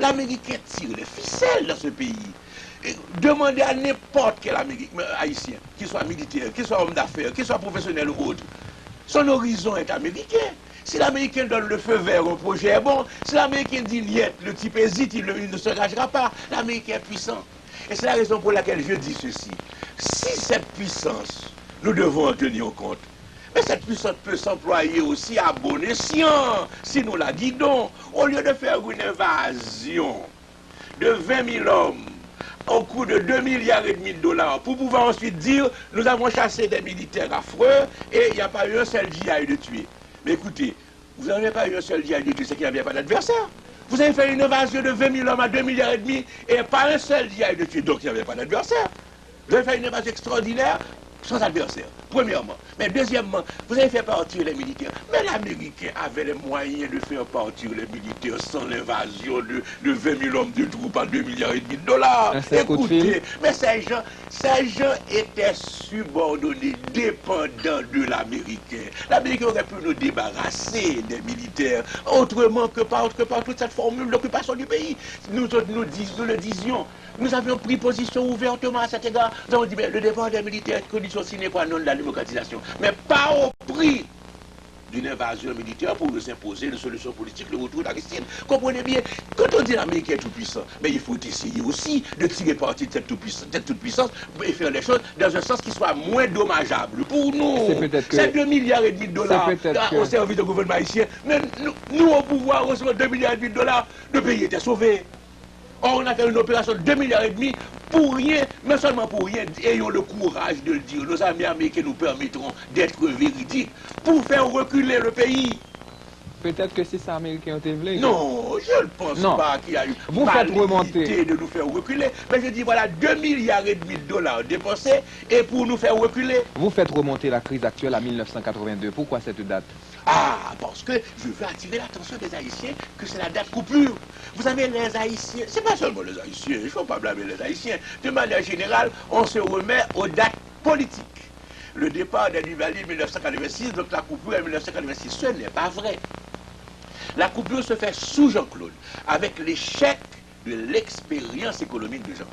L'Américain tire les ficelles dans ce pays. Et demandez à n'importe quel haïtien, qu'il soit militaire, qu'il soit homme d'affaires, qu'il soit professionnel ou autre, son horizon est américain. Si l'Américain donne le feu vert au projet est bon, si l'Américain dit niet, le type hésite, il ne se engagera pas. L'Américain est puissant. Et c'est la raison pour laquelle je dis ceci. Si cette puissance, nous devons en tenir compte, mais cette puissance peut s'employer aussi à bon escient, si nous la guidons. Au lieu de faire une invasion de 20 000 hommes au coût de 2,5 milliards de dollars, pour pouvoir ensuite dire, nous avons chassé des militaires affreux et il n'y a pas eu un seul GI de tuer. Mais écoutez, vous n'avez pas eu un seul GI de tuer, c'est qu'il n'y avait pas d'adversaire. Vous avez fait une invasion de 20 000 hommes à 2,5 milliards et pas un seul GI de tuer, donc il n'y avait pas d'adversaire. Vous avez fait une invasion extraordinaire, sans adversaire, premièrement. Mais deuxièmement, vous avez fait partir les militaires. Mais l'Américain avait les moyens de faire partir les militaires sans l'invasion de 20 000 hommes de troupes à 2,5 milliards de dollars. Écoutez, mais ces gens étaient subordonnés, dépendants de l'Américain. L'Américain aurait pu nous débarrasser des militaires, autrement que par toute cette formule d'occupation du pays. Nous le disions. Nous avions pris position ouvertement à cet égard. Nous avons dit, mais le départ des militaires est condition sine qua non de la démocratisation. Mais pas au prix d'une invasion militaire pour nous imposer une solution politique, le retour d'Aristide. Comprenez bien, quand on dit l'Américain est tout puissant, mais il faut essayer aussi de tirer parti de cette toute-puissance et faire les choses dans un sens qui soit moins dommageable pour nous. C'est 2,5 milliards de dollars au service du gouvernement haïtien. Mais nous, au pouvoir, recevons 2,5 milliards de dollars, le pays était sauvé. Or, on a fait une opération de 2,5 milliards pour rien, mais seulement pour rien. Ayons le courage de le dire. Nos amis américains nous permettront d'être véridiques pour faire reculer le pays. Peut-être que c'est ça, Américains ont voulu. Non, je ne pense pas qu'il y a eu validité de nous faire reculer. Mais je dis, voilà, 2,5 milliards de dollars dépensés et pour nous faire reculer. Vous faites remonter la crise actuelle à 1982. Pourquoi cette date? Ah, parce que je veux attirer l'attention des Haïtiens que c'est la date coupure. Vous avez les Haïtiens, c'est pas seulement les Haïtiens, il ne faut pas blâmer les Haïtiens. De manière générale, on se remet aux dates politiques. Le départ de Duvalier en 1986, donc la coupure en 1986, ce n'est pas vrai. La coupure se fait sous Jean-Claude, avec l'échec de l'expérience économique de Jean-Claude.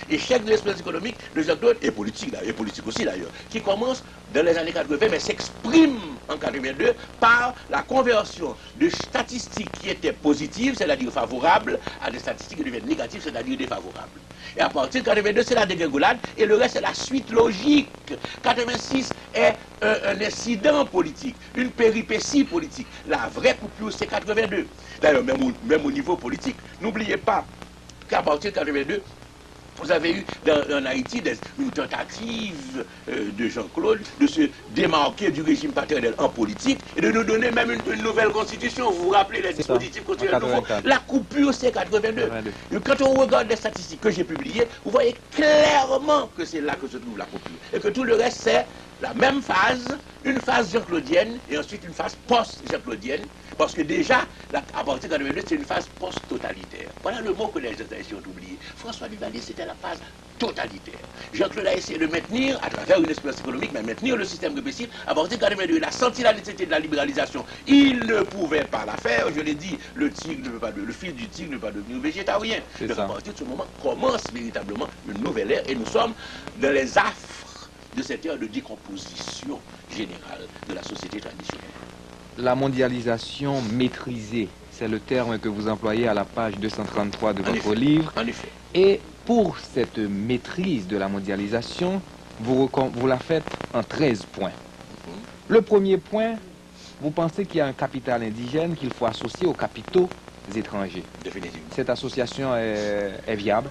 Échec de l'expérience économique de Jean-Claude et politique aussi d'ailleurs, qui commence dans les années 80, mais s'exprime en 82 par la conversion de statistiques qui étaient positives, c'est-à-dire favorables, à des statistiques qui deviennent négatives, c'est-à-dire défavorables. Et à partir de 82, c'est la dégringolade, et le reste, c'est la suite logique. 86 est un incident politique, une péripétie politique. La vraie coupure, c'est 82. D'ailleurs, même au niveau politique, n'oubliez pas qu'à partir de 82, vous avez eu en Haïti une tentative de Jean-Claude de se démarquer du régime paternel en politique et de nous donner même une nouvelle constitution. Vous vous rappelez les dispositifs constitutionnels nouveaux. La coupure, c'est 82. Et quand on regarde les statistiques que j'ai publiées, vous voyez clairement que c'est là que se trouve la coupure. Et que tout le reste, c'est la même phase, une phase jean-claudienne et ensuite une phase post-jean-claudienne. Parce que déjà, à partir de 82, c'est une phase post-totalitaire. Voilà le mot que les Haïtiens ont oublié. François Duvalier, c'était la phase totalitaire. Jean-Claude a essayé de maintenir, à travers une expérience économique, mais maintenir le système répressif. À partir de 82, il a senti la nécessité de la libéralisation. Il ne pouvait pas la faire. Je l'ai dit, le fils du tigre ne peut pas devenir végétarien. Donc à partir de ce moment, commence véritablement une nouvelle ère et nous sommes dans les affres de cette ère de décomposition générale de la société traditionnelle. La mondialisation maîtrisée, c'est le terme que vous employez à la page 233 de votre livre. En effet. Et pour cette maîtrise de la mondialisation, vous la faites en 13 points. Le premier point, vous pensez qu'il y a un capital indigène qu'il faut associer aux capitaux étrangers. Définitivement. Cette association est viable?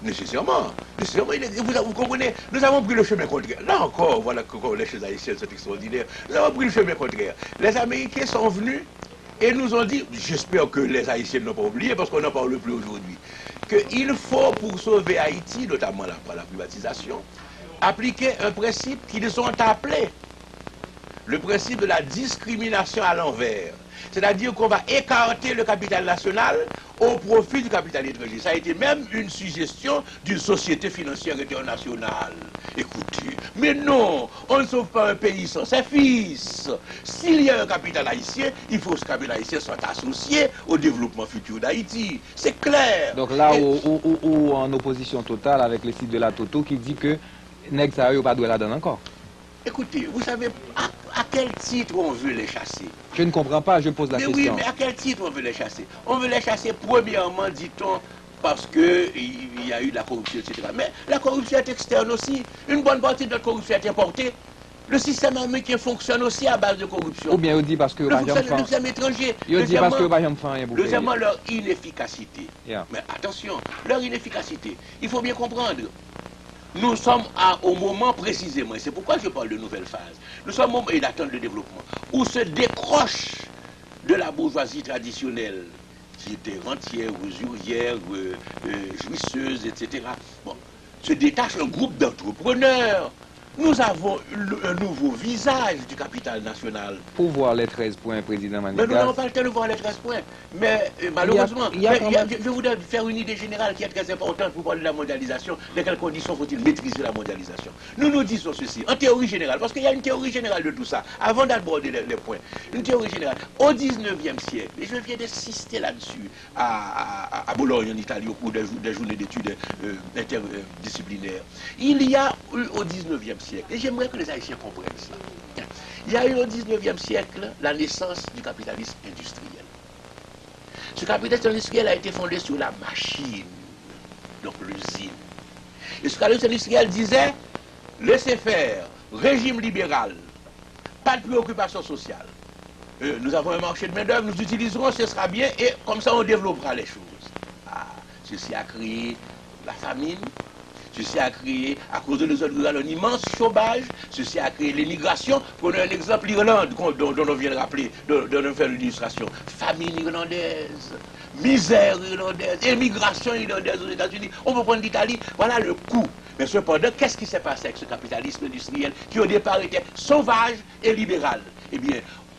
Nécessairement. Vous comprenez, nous avons pris le chemin contraire. Là encore, voilà que les choses haïtiennes sont extraordinaires. Nous avons pris le chemin contraire. Les Américains sont venus et nous ont dit, j'espère que les Haïtiens n'ont pas oublié parce qu'on n'en parle plus aujourd'hui, qu'il faut, pour sauver Haïti, notamment par la privatisation, appliquer un principe qu'ils ont appelé le principe de la discrimination à l'envers. C'est-à-dire qu'on va écarter le capital national au profit du capital étranger. Ça a été même une suggestion d'une société financière internationale. Écoutez, mais non, on ne sauve pas un pays sans ses fils. S'il y a un capital haïtien, il faut que ce capital haïtien soit associé au développement futur d'Haïti. C'est clair. Donc là, ou en opposition totale avec le site de la Toto qui dit que nèg sa yo pas doué la donne encore. Écoutez, vous savez à quel titre on veut les chasser? Je ne comprends pas, je pose la question. Oui, mais à quel titre on veut les chasser? On veut les chasser premièrement, dit-on, parce qu'il y a eu de la corruption, etc. Mais la corruption est externe aussi. Une bonne partie de notre corruption est importée. Le système américain fonctionne aussi à base de corruption. Ou bien on dit parce que le système étranger. Il dit parce que rien. Deuxièmement, leur inefficacité. Yeah. Mais attention, leur inefficacité. Il faut bien comprendre. Nous sommes au moment précisément, et c'est pourquoi je parle de nouvelle phase, nous sommes au moment d'attente de développement, où se décroche de la bourgeoisie traditionnelle, qui était rentière, usurière, jouisseuse, etc. Bon, se détache un groupe d'entrepreneurs. Nous avons un nouveau visage du capital national. Pour voir les 13 points, Président Manigas. Mais nous n'avons pas le temps de voir les 13 points. Mais malheureusement, je voudrais faire une idée générale qui est très importante pour parler de la mondialisation. Dans quelles conditions faut-il maîtriser la mondialisation? Nous nous disons ceci, en théorie générale, parce qu'il y a une théorie générale de tout ça, avant d'aborder les points. Une théorie générale. Au 19e siècle, et je viens d'insister là-dessus à Bologne, en Italie, au cours des journées d'études interdisciplinaires, il y a eu au 19e siècle, et j'aimerais que les Haïtiens comprennent cela. Il y a eu au 19e siècle la naissance du capitalisme industriel. Ce capitalisme industriel a été fondé sur la machine, donc l'usine. Et ce capitalisme industriel disait, laissez faire, régime libéral, pas de préoccupation sociale. Nous avons un marché de main-d'œuvre, nous utiliserons, ce sera bien, et comme ça on développera les choses. Ceci a créé la famine. Ceci a créé, à cause de nos zones rurales, un immense chômage. Ceci a créé l'émigration. Prenons un exemple, l'Irlande, dont on vient de rappeler, dont on fait l'illustration. Famine irlandaise, misère irlandaise, émigration irlandaise aux États-Unis. On peut prendre l'Italie, voilà le coût. Mais cependant, qu'est-ce qui s'est passé avec ce capitalisme industriel qui au départ était sauvage et libéral? Eh bien,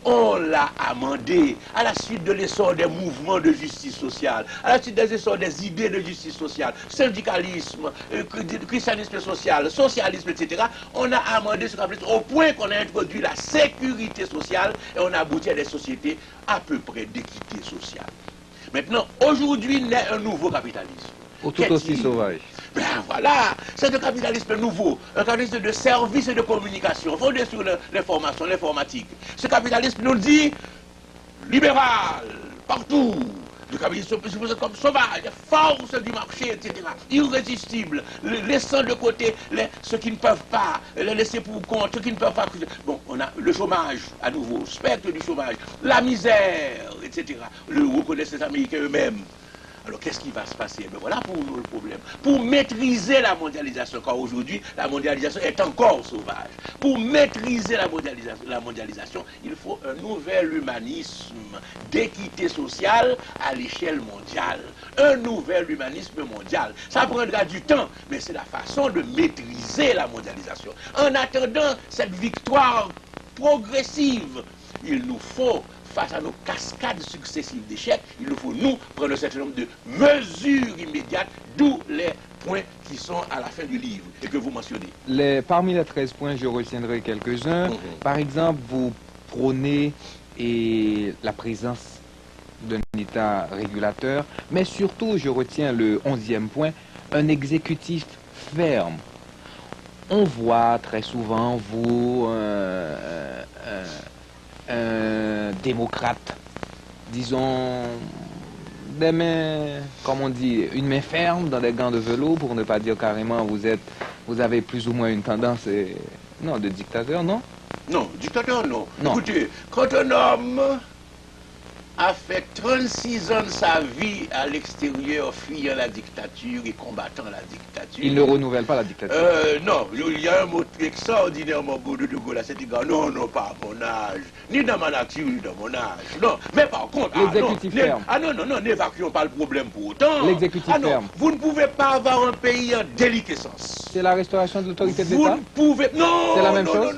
on l'a amendé à la suite de l'essor des mouvements de justice sociale, à la suite des essors des idées de justice sociale, syndicalisme, christianisme social, socialisme, etc. On a amendé ce capitalisme au point qu'on a introduit la sécurité sociale et on a abouti à des sociétés à peu près d'équité sociale. Maintenant, aujourd'hui naît un nouveau capitalisme. Tout aussi sauvage. Ben voilà, c'est un capitalisme nouveau, un capitalisme de services et de communication, fondé sur l'information, l'informatique. Ce capitalisme nous dit libéral, partout, Le capitalisme se présente comme sauvage, force du marché, etc. Irrésistible, laissant de côté ceux qui ne peuvent pas, les laisser pour compte, ceux qui ne peuvent pas. Bon, on a le chômage, à nouveau, spectre du chômage, la misère, etc. Le reconnaissent les Américains eux-mêmes. Alors qu'est-ce qui va se passer? Ben voilà pour nous le problème. Pour maîtriser la mondialisation, car aujourd'hui la mondialisation est encore sauvage. Pour maîtriser la mondialisation, il faut un nouvel humanisme d'équité sociale à l'échelle mondiale. Un nouvel humanisme mondial. Ça prendra du temps, mais c'est la façon de maîtriser la mondialisation. En attendant cette victoire progressive, il nous faut, face à nos cascades successives d'échecs, il nous faut, nous, prendre un certain nombre de mesures immédiates, d'où les points qui sont à la fin du livre et que vous mentionnez. Parmi les 13 points, je retiendrai quelques-uns. Par exemple, vous prônez la présence d'un État régulateur, mais surtout, je retiens le 11e point, un exécutif ferme. On voit très souvent, vous, un démocrate, disons, des mains, comme on dit, une main ferme dans des gants de velours, pour ne pas dire carrément vous avez plus ou moins une tendance, non, de dictateur, non? Non, dictateur, non. Non. Écoutez, quand un homme a fait 36 ans de sa vie à l'extérieur, fuyant la dictature et combattant la dictature. Il ne renouvelle pas la dictature. Non, il y a un mot extraordinairement beau de Gaulle à cet égard. Non, non, pas à mon âge, ni dans ma nature, ni dans mon âge. Non, mais par contre, l'exécutif ferme. Non, n'évacuons pas le problème pour autant. L'exécutif ferme. Vous ne pouvez pas avoir un pays en déliquescence. C'est la restauration de l'autorité de l'État? Vous ne pouvez... Non, c'est la même chose?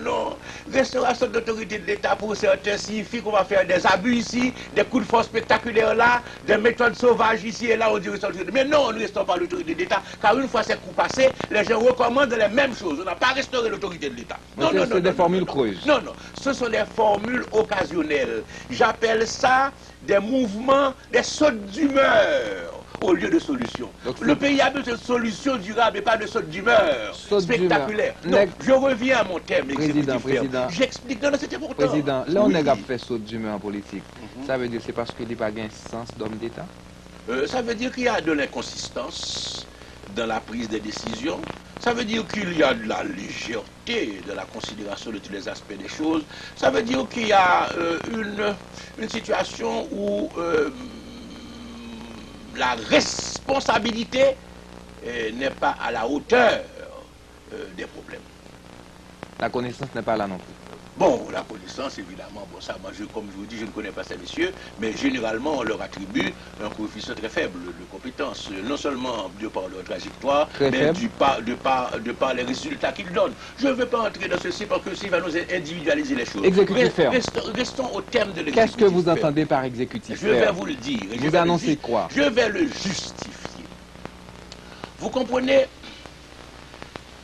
Non. Restauration de l'autorité de l'État pour certains signifie qu'on va faire des abus ici, des coups de force spectaculaires là, des méthodes sauvages ici et là au direction de l'autorité. Mais non, nous ne restons pas l'autorité de l'État, car une fois ces coups passés, les gens recommandent les mêmes choses. On n'a pas restauré l'autorité de l'État. Non, c'est des formules creuses. Non, ce sont des formules occasionnelles. J'appelle ça des mouvements, des sautes d'humeur au lieu de solutions. Le pays a besoin de solutions durables et pas de sautes d'humeur spectaculaires. Donc, je reviens à mon thème. Président. J'explique. Non, c'est important. Président, là on a fait saute d'humeur en politique. Ça veut dire que c'est parce qu'il n'y a pas un sens d'homme d'État? Ça veut dire qu'il y a de l'inconsistance dans la prise des décisions. Ça veut dire qu'il y a de la légèreté, de la considération de tous les aspects des choses. Ça veut dire qu'il y a une situation où la responsabilité n'est pas à la hauteur des problèmes. La connaissance n'est pas là non plus. Bon, la connaissance, évidemment, bon, ça, moi, comme je vous dis, je ne connais pas ces messieurs, mais généralement, on leur attribue un coefficient très faible de compétence, non seulement de par leur trajectoire, très mais faible. de par les résultats qu'ils donnent. Je ne veux pas entrer dans ceci parce que ça va nous individualiser les choses. Exécutif ferme. Restons au terme de l'exécutif. Qu'est-ce que vous entendez par exécutif ferme? Je vais vous le dire. Vous annoncez quoi? Je vais le justifier. Vous comprenez?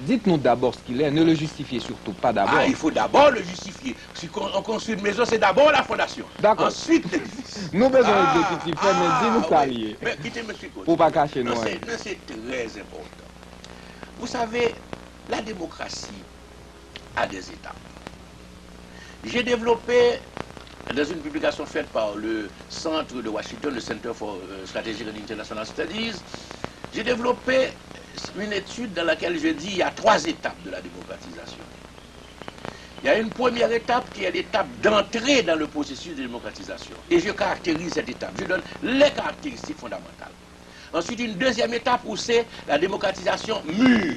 Dites-nous d'abord ce qu'il est, ne le justifiez surtout pas d'abord. Ah, il faut d'abord le justifier. Si on construit une maison, c'est d'abord la fondation. D'accord. Ensuite, l'édifice. Nous besoin d'exécutif ferme, mais dis-nous ça lié. Mais quittez monsieur Côte. Pour pas cacher nous. C'est très important. Vous savez, la démocratie a des étapes. J'ai développé, dans une publication faite par le centre de Washington, le Center for Strategic and International Studies, j'ai développé une étude dans laquelle je dis qu'il y a 3 étapes de la démocratisation. Il y a une première étape qui est l'étape d'entrée dans le processus de démocratisation. Et je caractérise cette étape. Je donne les caractéristiques fondamentales. Ensuite, une deuxième étape où c'est la démocratisation mûre,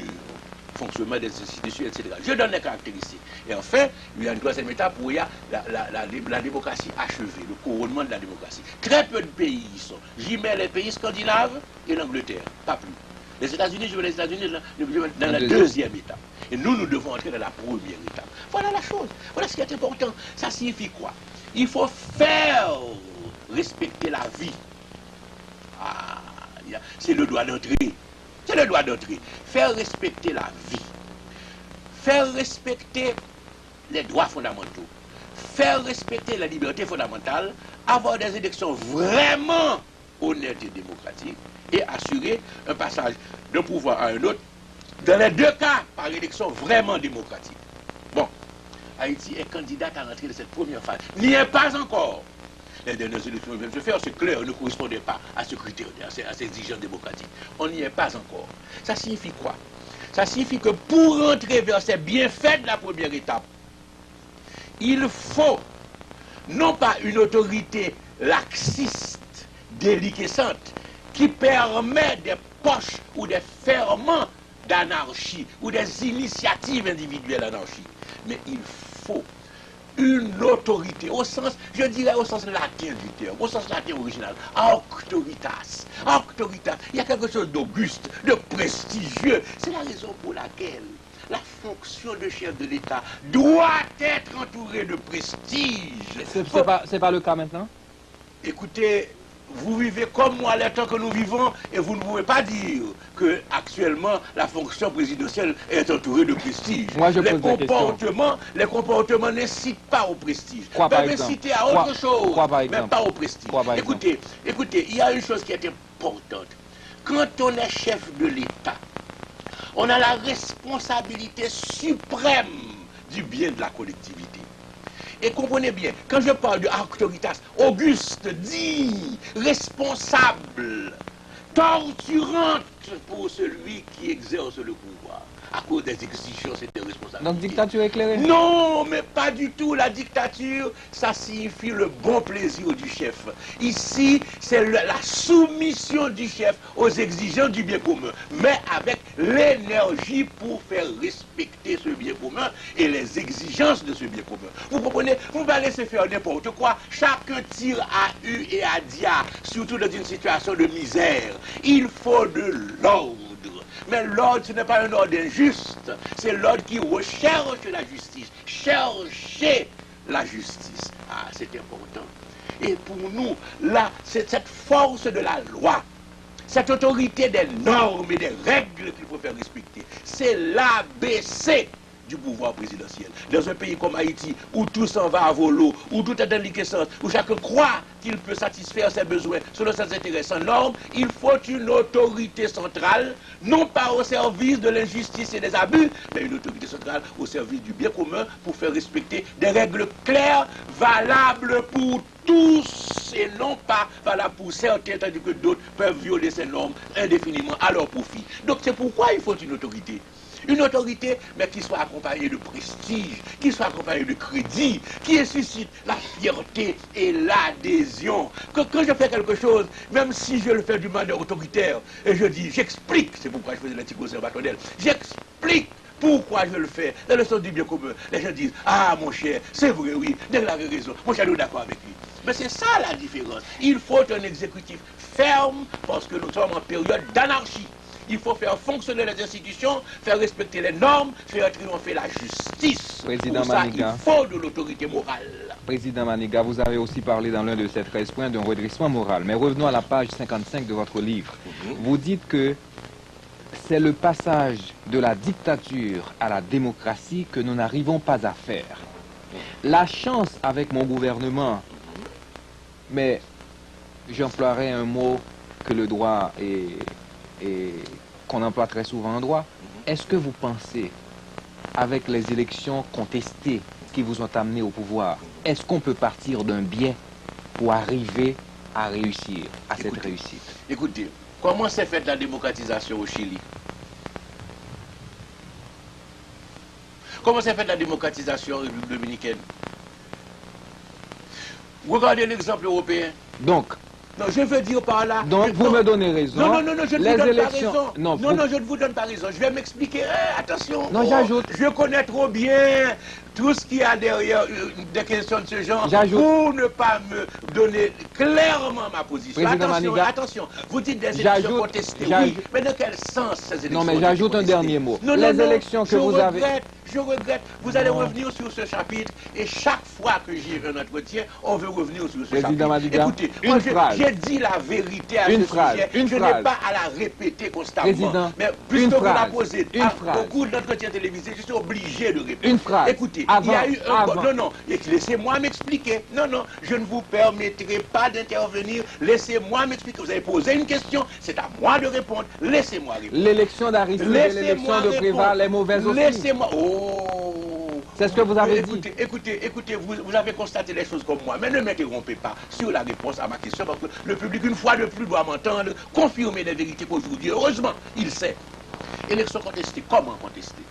fonctionnement des institutions, etc. Je donne les caractéristiques. Et enfin, il y a une troisième étape où il y a la démocratie achevée, le couronnement de la démocratie. Très peu de pays y sont. J'y mets les pays scandinaves et l'Angleterre, pas plus. Les États-Unis, je veux les États-Unis dans la deuxième étape. Et nous devons entrer dans la première étape. Voilà la chose. Voilà ce qui est important. Ça signifie quoi? Il faut faire respecter la vie. Ah, c'est le droit d'entrée. C'est le droit d'entrée. Faire respecter la vie. Faire respecter les droits fondamentaux. Faire respecter la liberté fondamentale. Avoir des élections vraiment honnêtes et démocratiques. Et assurer un passage d'un pouvoir à un autre, dans les 2 cas, par élection vraiment démocratique. Bon, Haïti est candidate à rentrer dans cette première phase. N'y est pas encore. les dernières élections viennent se faire, c'est clair, ne correspondait pas à ce critère, à ces exigences démocratiques. On n'y est pas encore. Ça signifie quoi? Ça signifie que pour rentrer vers ces bienfaits de la première étape, il faut non pas une autorité laxiste, déliquescente, qui permet des poches ou des ferments d'anarchie ou des initiatives individuelles d'anarchie, mais il faut une autorité, au sens, je dirais au sens latin du terme, au sens latin original, auctoritas. Auctoritas, il y a quelque chose d'auguste, de prestigieux. C'est la raison pour laquelle la fonction de chef de l'État doit être entourée de prestige. C'est pas le cas maintenant? Écoutez, vous vivez comme moi les temps que nous vivons et vous ne pouvez pas dire que actuellement la fonction présidentielle est entourée de prestige. Moi, je les comportements n'incitent pas au prestige. Quoi, par Peuvent exemple? inciter à autre chose, Quoi, par mais exemple? pas au prestige. Quoi, par exemple? Écoutez, il y a une chose qui est importante. Quand on est chef de l'État, on a la responsabilité suprême du bien de la collectivité. Et comprenez bien, quand je parle de auctoritas, auguste, dit, responsable, torturante pour celui qui exerce le pouvoir, à cause des exigences et des responsabilités. Donc dictature éclairée? Non, mais pas du tout. La dictature, ça signifie le bon plaisir du chef. Ici, c'est la soumission du chef aux exigences du bien commun, mais avec l'énergie pour faire respecter ce bien commun et les exigences de ce bien commun. Vous comprenez? Vous ne pouvez pas laisser faire n'importe quoi. Chacun tire à U et à dia, surtout dans une situation de misère. Il faut de l'ordre. Mais l'ordre, ce n'est pas un ordre injuste, c'est l'ordre qui recherche la justice. Chercher la justice. Ah, c'est important. Et pour nous, là, c'est cette force de la loi, cette autorité des normes et des règles qu'il faut faire respecter. C'est l'ABC du pouvoir présidentiel. Dans un pays comme Haïti, où tout s'en va à volo, où tout est dans l'liquescence, où chacun croit qu'il peut satisfaire ses besoins selon ses intérêts sans normes, il faut une autorité centrale, non pas au service de l'injustice et des abus, mais une autorité centrale au service du bien commun pour faire respecter des règles claires, valables pour tous et non pas valables pour certains, tandis que d'autres peuvent violer ces normes indéfiniment à leur profit. Donc c'est pourquoi il faut une autorité. Une autorité, mais qui soit accompagnée de prestige, qui soit accompagnée de crédit, qui suscite la fierté et l'adhésion. Quand je fais quelque chose, même si je le fais d'une manière autoritaire, et je dis, j'explique, c'est pourquoi je faisais l'anticonservationnel, j'explique pourquoi je le fais, dans le sens du bien commun. Les gens disent, ah mon cher, c'est vrai, oui, vous avez raison, mon cher, nous sommes d'accord avec lui. Mais c'est ça la différence. Il faut un exécutif ferme, parce que nous sommes en période d'anarchie. Il faut faire fonctionner les institutions, faire respecter les normes, faire triompher la justice. Président Pour ça, Maniga. il faut de l'autorité morale. Président Maniga, vous avez aussi parlé dans l'un de ces 13 points d'un redressement moral. Mais revenons à la page 55 de votre livre. Vous dites que c'est le passage de la dictature à la démocratie que nous n'arrivons pas à faire. La chance avec mon gouvernement, mais j'emploierai un mot que le droit et qu'on emploie très souvent en droit. Est-ce que vous pensez, avec les élections contestées qui vous ont amené au pouvoir, est-ce qu'on peut partir d'un biais pour arriver à réussir, à cette réussite? Écoutez, comment s'est faite la démocratisation au Chili? Comment s'est faite la démocratisation en République dominicaine? Regardez l'exemple européen. Donc, Non, je veux dire par là... Donc, vous me donnez raison. Non, je ne vous donne pas raison. Non, je ne vous donne pas raison. Je vais m'expliquer. Attention. Non, j'ajoute. Je connais trop bien tout ce qu'il y a derrière des questions de ce genre pour ne pas me donner clairement ma position. Président Maniga, attention. Vous dites des élections contestées. Oui, mais dans quel sens ces élections? Non, mais j'ajoute un dernier mot. Les élections que vous avez... Je regrette. Vous allez revenir sur ce chapitre et chaque fois que j'ai un entretien, on veut revenir sur ce chapitre. Maniga, écoutez, moi j'ai dit la vérité à ce sujet. Je n'ai pas à la répéter constamment. Président, mais puisque vous la posez phrase. beaucoup d'entretiens télévisés, je suis obligé de répéter. Une phrase. Écoutez, Avant, il y a eu un... avant. Non, laissez-moi m'expliquer. Non, je ne vous permettrai pas d'intervenir. Laissez-moi m'expliquer. Vous avez posé une question, c'est à moi de répondre. Laissez-moi répondre. L'élection d'Aristide et l'élection de Préval est mauvaise aussi. Laissez-moi... C'est ce que vous avez dit. Écoutez, vous avez constaté les choses comme moi, mais ne m'interrompez pas sur la réponse à ma question, parce que le public, une fois de plus, doit m'entendre confirmer les vérités qu'aujourd'hui, heureusement, il sait. Élection contestée, comment contester?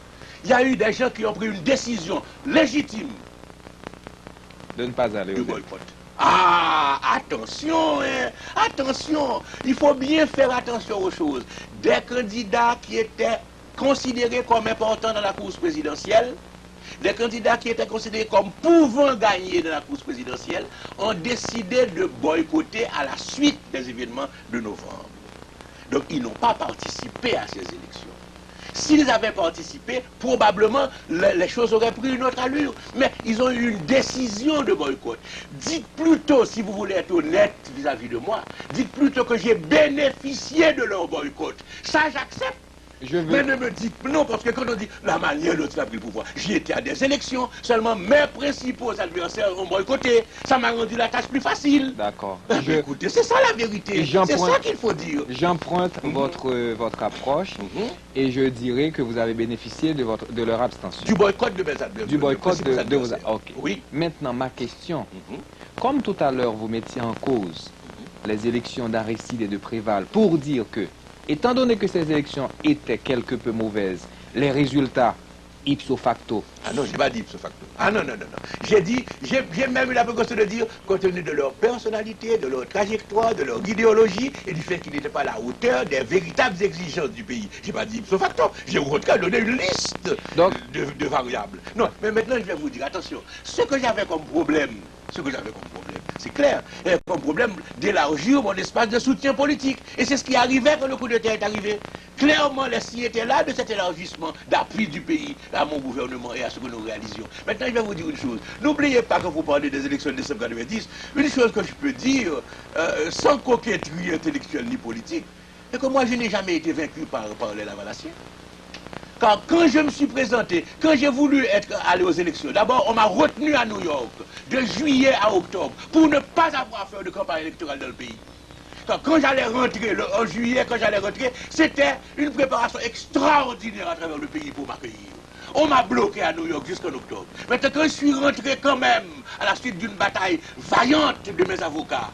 Il y a eu des gens qui ont pris une décision légitime De ne pas aller de au boycott. Ah, attention, hein, attention. Il faut bien faire attention aux choses. Des candidats qui étaient considérés comme importants dans la course présidentielle, des candidats qui étaient considérés comme pouvant gagner dans la course présidentielle, ont décidé de boycotter à la suite des événements de novembre. Donc, ils n'ont pas participé à ces élections. S'ils avaient participé, probablement les choses auraient pris une autre allure. Mais ils ont eu une décision de boycott. Dites plutôt, si vous voulez être honnête vis-à-vis de moi, dites plutôt que j'ai bénéficié de leur boycott. Ça, j'accepte. Mais ne me dites non, parce que quand on dit la manière dont il a pris le pouvoir, j'y étais à des élections, seulement mes principaux adversaires ont boycotté. Ça m'a rendu la tâche plus facile. D'accord. Écoutez, c'est ça la vérité. C'est ça qu'il faut dire. J'emprunte votre approche et je dirais que vous avez bénéficié de leur abstention. Du boycott de mes adversaires. Du boycott de vos adversaires. Ok. Oui. Maintenant, ma question. Comme tout à l'heure, vous mettiez en cause les élections d'Aristide et de Préval pour dire que, étant donné que ces élections étaient quelque peu mauvaises, les résultats ipso facto. Ah non, je n'ai pas dit ipso facto. Ah non. J'ai même eu la précaution de dire, compte tenu de leur personnalité, de leur trajectoire, de leur idéologie, et du fait qu'ils n'étaient pas à la hauteur des véritables exigences du pays. Je n'ai pas dit ipso facto. J'ai au contraire donné une liste de variables. Non, mais maintenant je vais vous dire, attention, ce que j'avais comme problème, c'est clair, comme problème d'élargir mon espace de soutien politique. Et c'est ce qui arrivait quand le coup d'État est arrivé. Clairement, les signes étaient là de cet élargissement d'appui du pays à mon gouvernement et à ce que nous réalisions. Maintenant, je vais vous dire une chose. N'oubliez pas que vous parlez des élections de décembre 90, une chose que je peux dire, sans coquetterie intellectuelle ni politique, c'est que moi, je n'ai jamais été vaincu par les Lavalassiens. Car quand je me suis présenté, quand j'ai voulu aller aux élections, d'abord on m'a retenu à New York de juillet à octobre pour ne pas avoir à faire de campagne électorale dans le pays. Car quand j'allais rentrer, en juillet, c'était une préparation extraordinaire à travers le pays pour m'accueillir. On m'a bloqué à New York jusqu'en octobre. Maintenant, quand je suis rentré quand même, à la suite d'une bataille vaillante de mes avocats,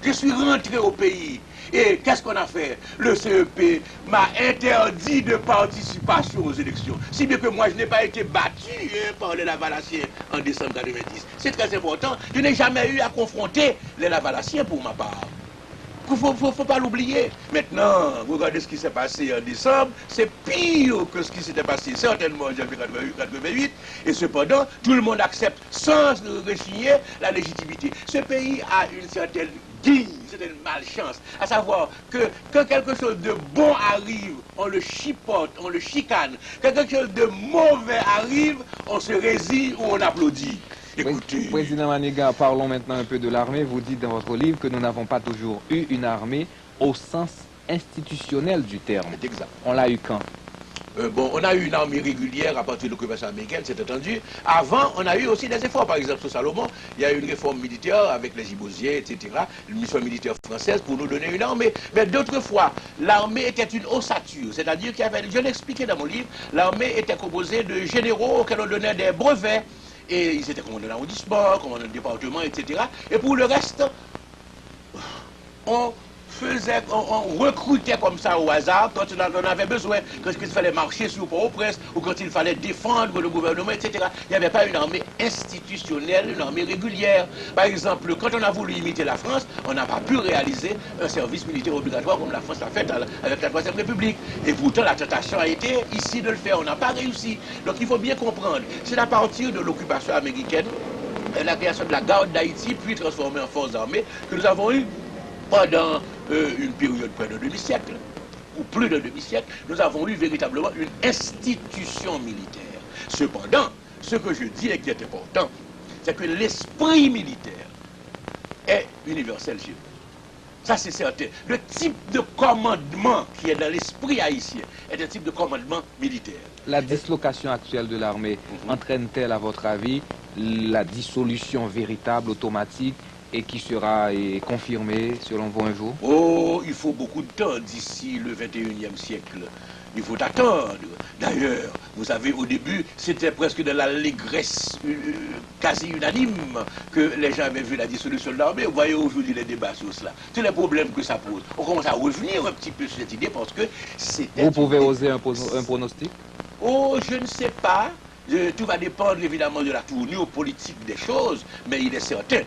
je suis rentré au pays. Et qu'est-ce qu'on a fait? Le CEP m'a interdit de participation aux élections. Si bien que moi, je n'ai pas été battu par les Lavalassiens en décembre 90. C'est très important. Je n'ai jamais eu à confronter les Lavalassiens pour ma part. Il ne faut pas l'oublier. Maintenant, regardez ce qui s'est passé en décembre. C'est pire que ce qui s'était passé certainement en janvier 88. Et cependant, tout le monde accepte sans rechigner la légitimité. Ce pays a une certaine c'est une malchance. À savoir que quand quelque chose de bon arrive, on le chipote, on le chicane. Quand quelque chose de mauvais arrive, on se résigne ou on applaudit. Écoutez. Président Maniga, parlons maintenant un peu de l'armée. Vous dites dans votre livre que nous n'avons pas toujours eu une armée au sens institutionnel du terme. C'est exact. On l'a eu quand? On a eu une armée régulière à partir de l'occupation américaine, c'est entendu. Avant, on a eu aussi des efforts. Par exemple, sur Salomon, il y a eu une réforme militaire avec les Gibosiers, etc. Une mission militaire française pour nous donner une armée. Mais d'autres fois, l'armée était une ossature. C'est-à-dire qu'il y avait, je l'ai expliqué dans mon livre, l'armée était composée de généraux auxquels on donnait des brevets. Et ils étaient commandants d'arrondissement, commandants de département, etc. Et pour le reste, on recrutait comme ça au hasard quand on en avait besoin, quand il fallait marcher sur Port-au-Prince ou quand il fallait défendre le gouvernement, etc. Il n'y avait pas une armée institutionnelle, une armée régulière. Par exemple, quand on a voulu imiter la France, on n'a pas pu réaliser un service militaire obligatoire comme la France l'a fait avec la Troisième République. Et pourtant, la tentation a été ici de le faire. On n'a pas réussi. Donc il faut bien comprendre, c'est à partir de l'occupation américaine, la création de la garde d'Haïti, puis transformée en force armée, que nous avons eu pendant une période près de demi-siècle, ou plus de demi-siècle, nous avons eu véritablement une institution militaire. Cependant, ce que je dis et qui est important, c'est que l'esprit militaire est universel chez nous. Ça, c'est certain. Le type de commandement qui est dans l'esprit haïtien est un type de commandement militaire. La dislocation actuelle de l'armée entraîne-t-elle, à votre avis, la dissolution véritable, automatique, et qui sera confirmée, selon vous, un jour? Oh, il faut beaucoup de temps d'ici le 21e siècle. il faut attendre. D'ailleurs, vous savez, au début, c'était presque de l'allégresse quasi unanime que les gens avaient vu la dissolution de l'armée. Vous voyez aujourd'hui les débats sur cela. Tous les problèmes que ça pose. On commence à revenir un petit peu sur cette idée parce que c'était... Vous pouvez oser un pronostic? Oh, je ne sais pas. Tout va dépendre évidemment de la tournure politique des choses, mais il est certain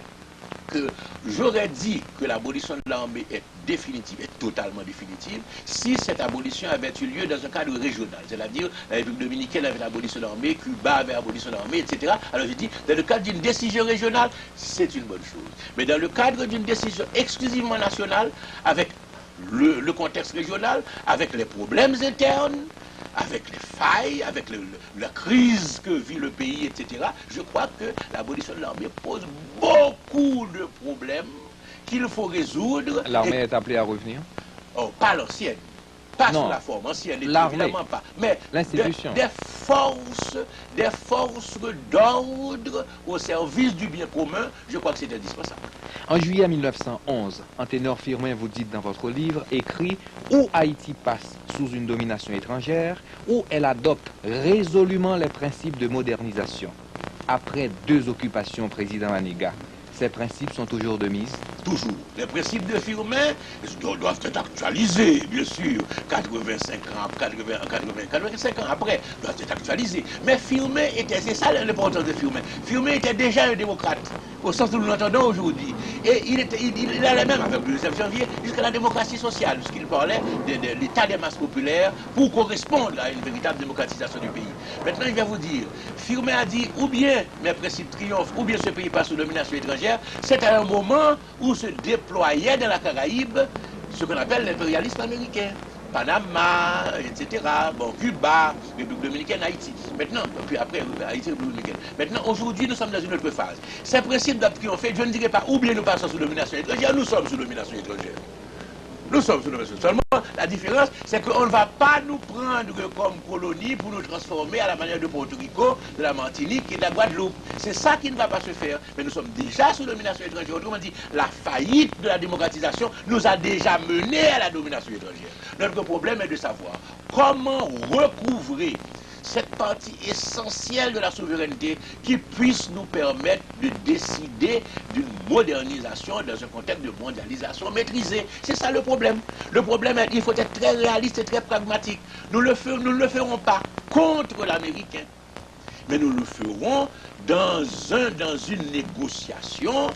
que j'aurais dit que l'abolition de l'armée est définitive, est totalement définitive, si cette abolition avait eu lieu dans un cadre régional. C'est-à-dire, la République dominicaine avait l'abolition de l'armée, Cuba avait l'abolition de l'armée, etc. Alors je dis, dans le cadre d'une décision régionale, c'est une bonne chose. Mais dans le cadre d'une décision exclusivement nationale, avec le contexte régional, avec les problèmes internes, avec les failles, avec la crise que vit le pays, etc., je crois que l'abolition de l'armée pose beaucoup de problèmes qu'il faut résoudre. L'armée est appelée à revenir? Oh, pas l'ancienne. Pas non, sous la forme ancienne, évidemment pas. Mais l'institution. Des forces d'ordre au service du bien commun, je crois que c'est indispensable. En juillet 1911, Anténor Firmin, vous dites dans votre livre, écrit « Ou Haïti passe sous une domination étrangère, ou elle adopte résolument les principes de modernisation. Après 2 occupations président Maniga, ces principes sont toujours de mise? » Toujours. Les principes de Firmin doivent être actualisés, bien sûr. 85 ans après, doivent être actualisés. Mais Firmin était, c'est ça l'importance de Firmin. Firmin était déjà un démocrate, au sens où nous l'entendons aujourd'hui. Et il allait même, avec le 2 janvier, jusqu'à la démocratie sociale, puisqu'il parlait de l'état des masses populaires pour correspondre à une véritable démocratisation du pays. Maintenant, il va vous dire, Firmin a dit, ou bien mes principes triomphent, ou bien ce pays passe sous domination étrangère. C'est à un moment où se déployait dans la Caraïbe ce qu'on appelle l'impérialisme américain. Panama, etc. Bon, Cuba, République dominicaine, Haïti. Maintenant, puis après, Haïti, République dominicaine. Maintenant, aujourd'hui, nous sommes dans une autre phase. Ces principes doivent triompher. Je ne dirais pas, ou bien nous passons sous domination étrangère, nous sommes sous domination étrangère. Nous sommes sous domination. Seulement, la différence, c'est qu'on ne va pas nous prendre comme colonie pour nous transformer à la manière de Porto Rico, de la Martinique et de la Guadeloupe. C'est ça qui ne va pas se faire. Mais nous sommes déjà sous domination étrangère. Autrement dit, la faillite de la démocratisation nous a déjà menés à la domination étrangère. Notre problème est de savoir comment recouvrer cette partie essentielle de la souveraineté qui puisse nous permettre de décider d'une modernisation dans un contexte de mondialisation maîtrisée. C'est ça le problème. Le problème est qu'il faut être très réaliste et très pragmatique. Nous ne le ferons pas contre l'Américain, mais nous le ferons dans une négociation,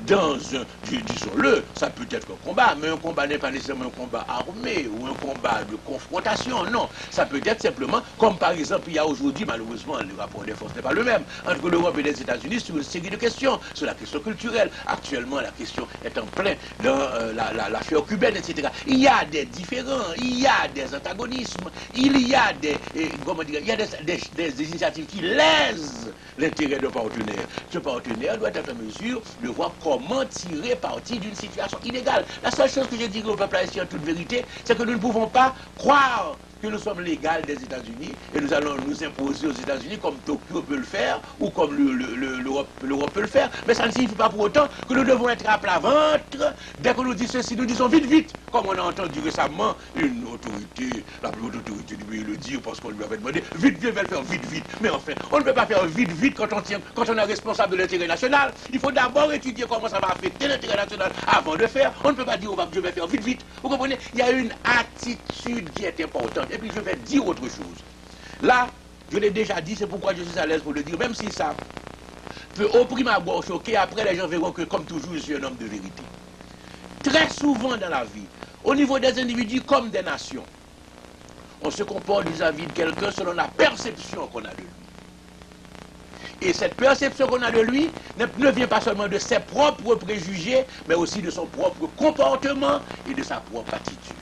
disons-le, ça peut être un combat, mais un combat n'est pas nécessairement un combat armé ou un combat de confrontation, non. Ça peut être simplement, comme par exemple, il y a aujourd'hui, malheureusement, le rapport des forces n'est pas le même, entre l'Europe et les États-Unis sur une série de questions, sur la question culturelle. Actuellement, la question est en plein dans l'affaire cubaine, etc. Il y a des différends, il y a des antagonismes, il y a des initiatives qui lèsent l'intérêt de partenaire. Ce partenaire doit être en mesure de voir comment tirer parti d'une situation inégale. La seule chose que je dirais au peuple haïtien en toute vérité, c'est que nous ne pouvons pas croire que nous sommes l'égal des États-Unis et nous allons nous imposer aux États-Unis comme Tokyo peut le faire ou comme l'Europe peut le faire. Mais ça ne signifie pas pour autant que nous devons être à plat ventre. Dès que nous disons ceci, nous disons vite, vite, comme on a entendu récemment une autorité, la plus haute autorité du pays le dire parce qu'on lui avait demandé vite, vite, va le faire vite, vite. Mais enfin, on ne peut pas faire vite, vite quand on est responsable de l'intérêt national. Il faut d'abord étudier comment ça va affecter l'intérêt national avant de faire. On ne peut pas dire je vais faire vite, vite. Vous comprenez? Il y a une attitude qui est importante. Et puis je vais dire autre chose. Là, je l'ai déjà dit, c'est pourquoi je suis à l'aise pour le dire, même si ça peut au prime abord choquer, après les gens verront que comme toujours je suis un homme de vérité. Très souvent dans la vie, au niveau des individus comme des nations, on se comporte vis-à-vis de quelqu'un selon la perception qu'on a de lui. Et cette perception qu'on a de lui ne vient pas seulement de ses propres préjugés, mais aussi de son propre comportement et de sa propre attitude.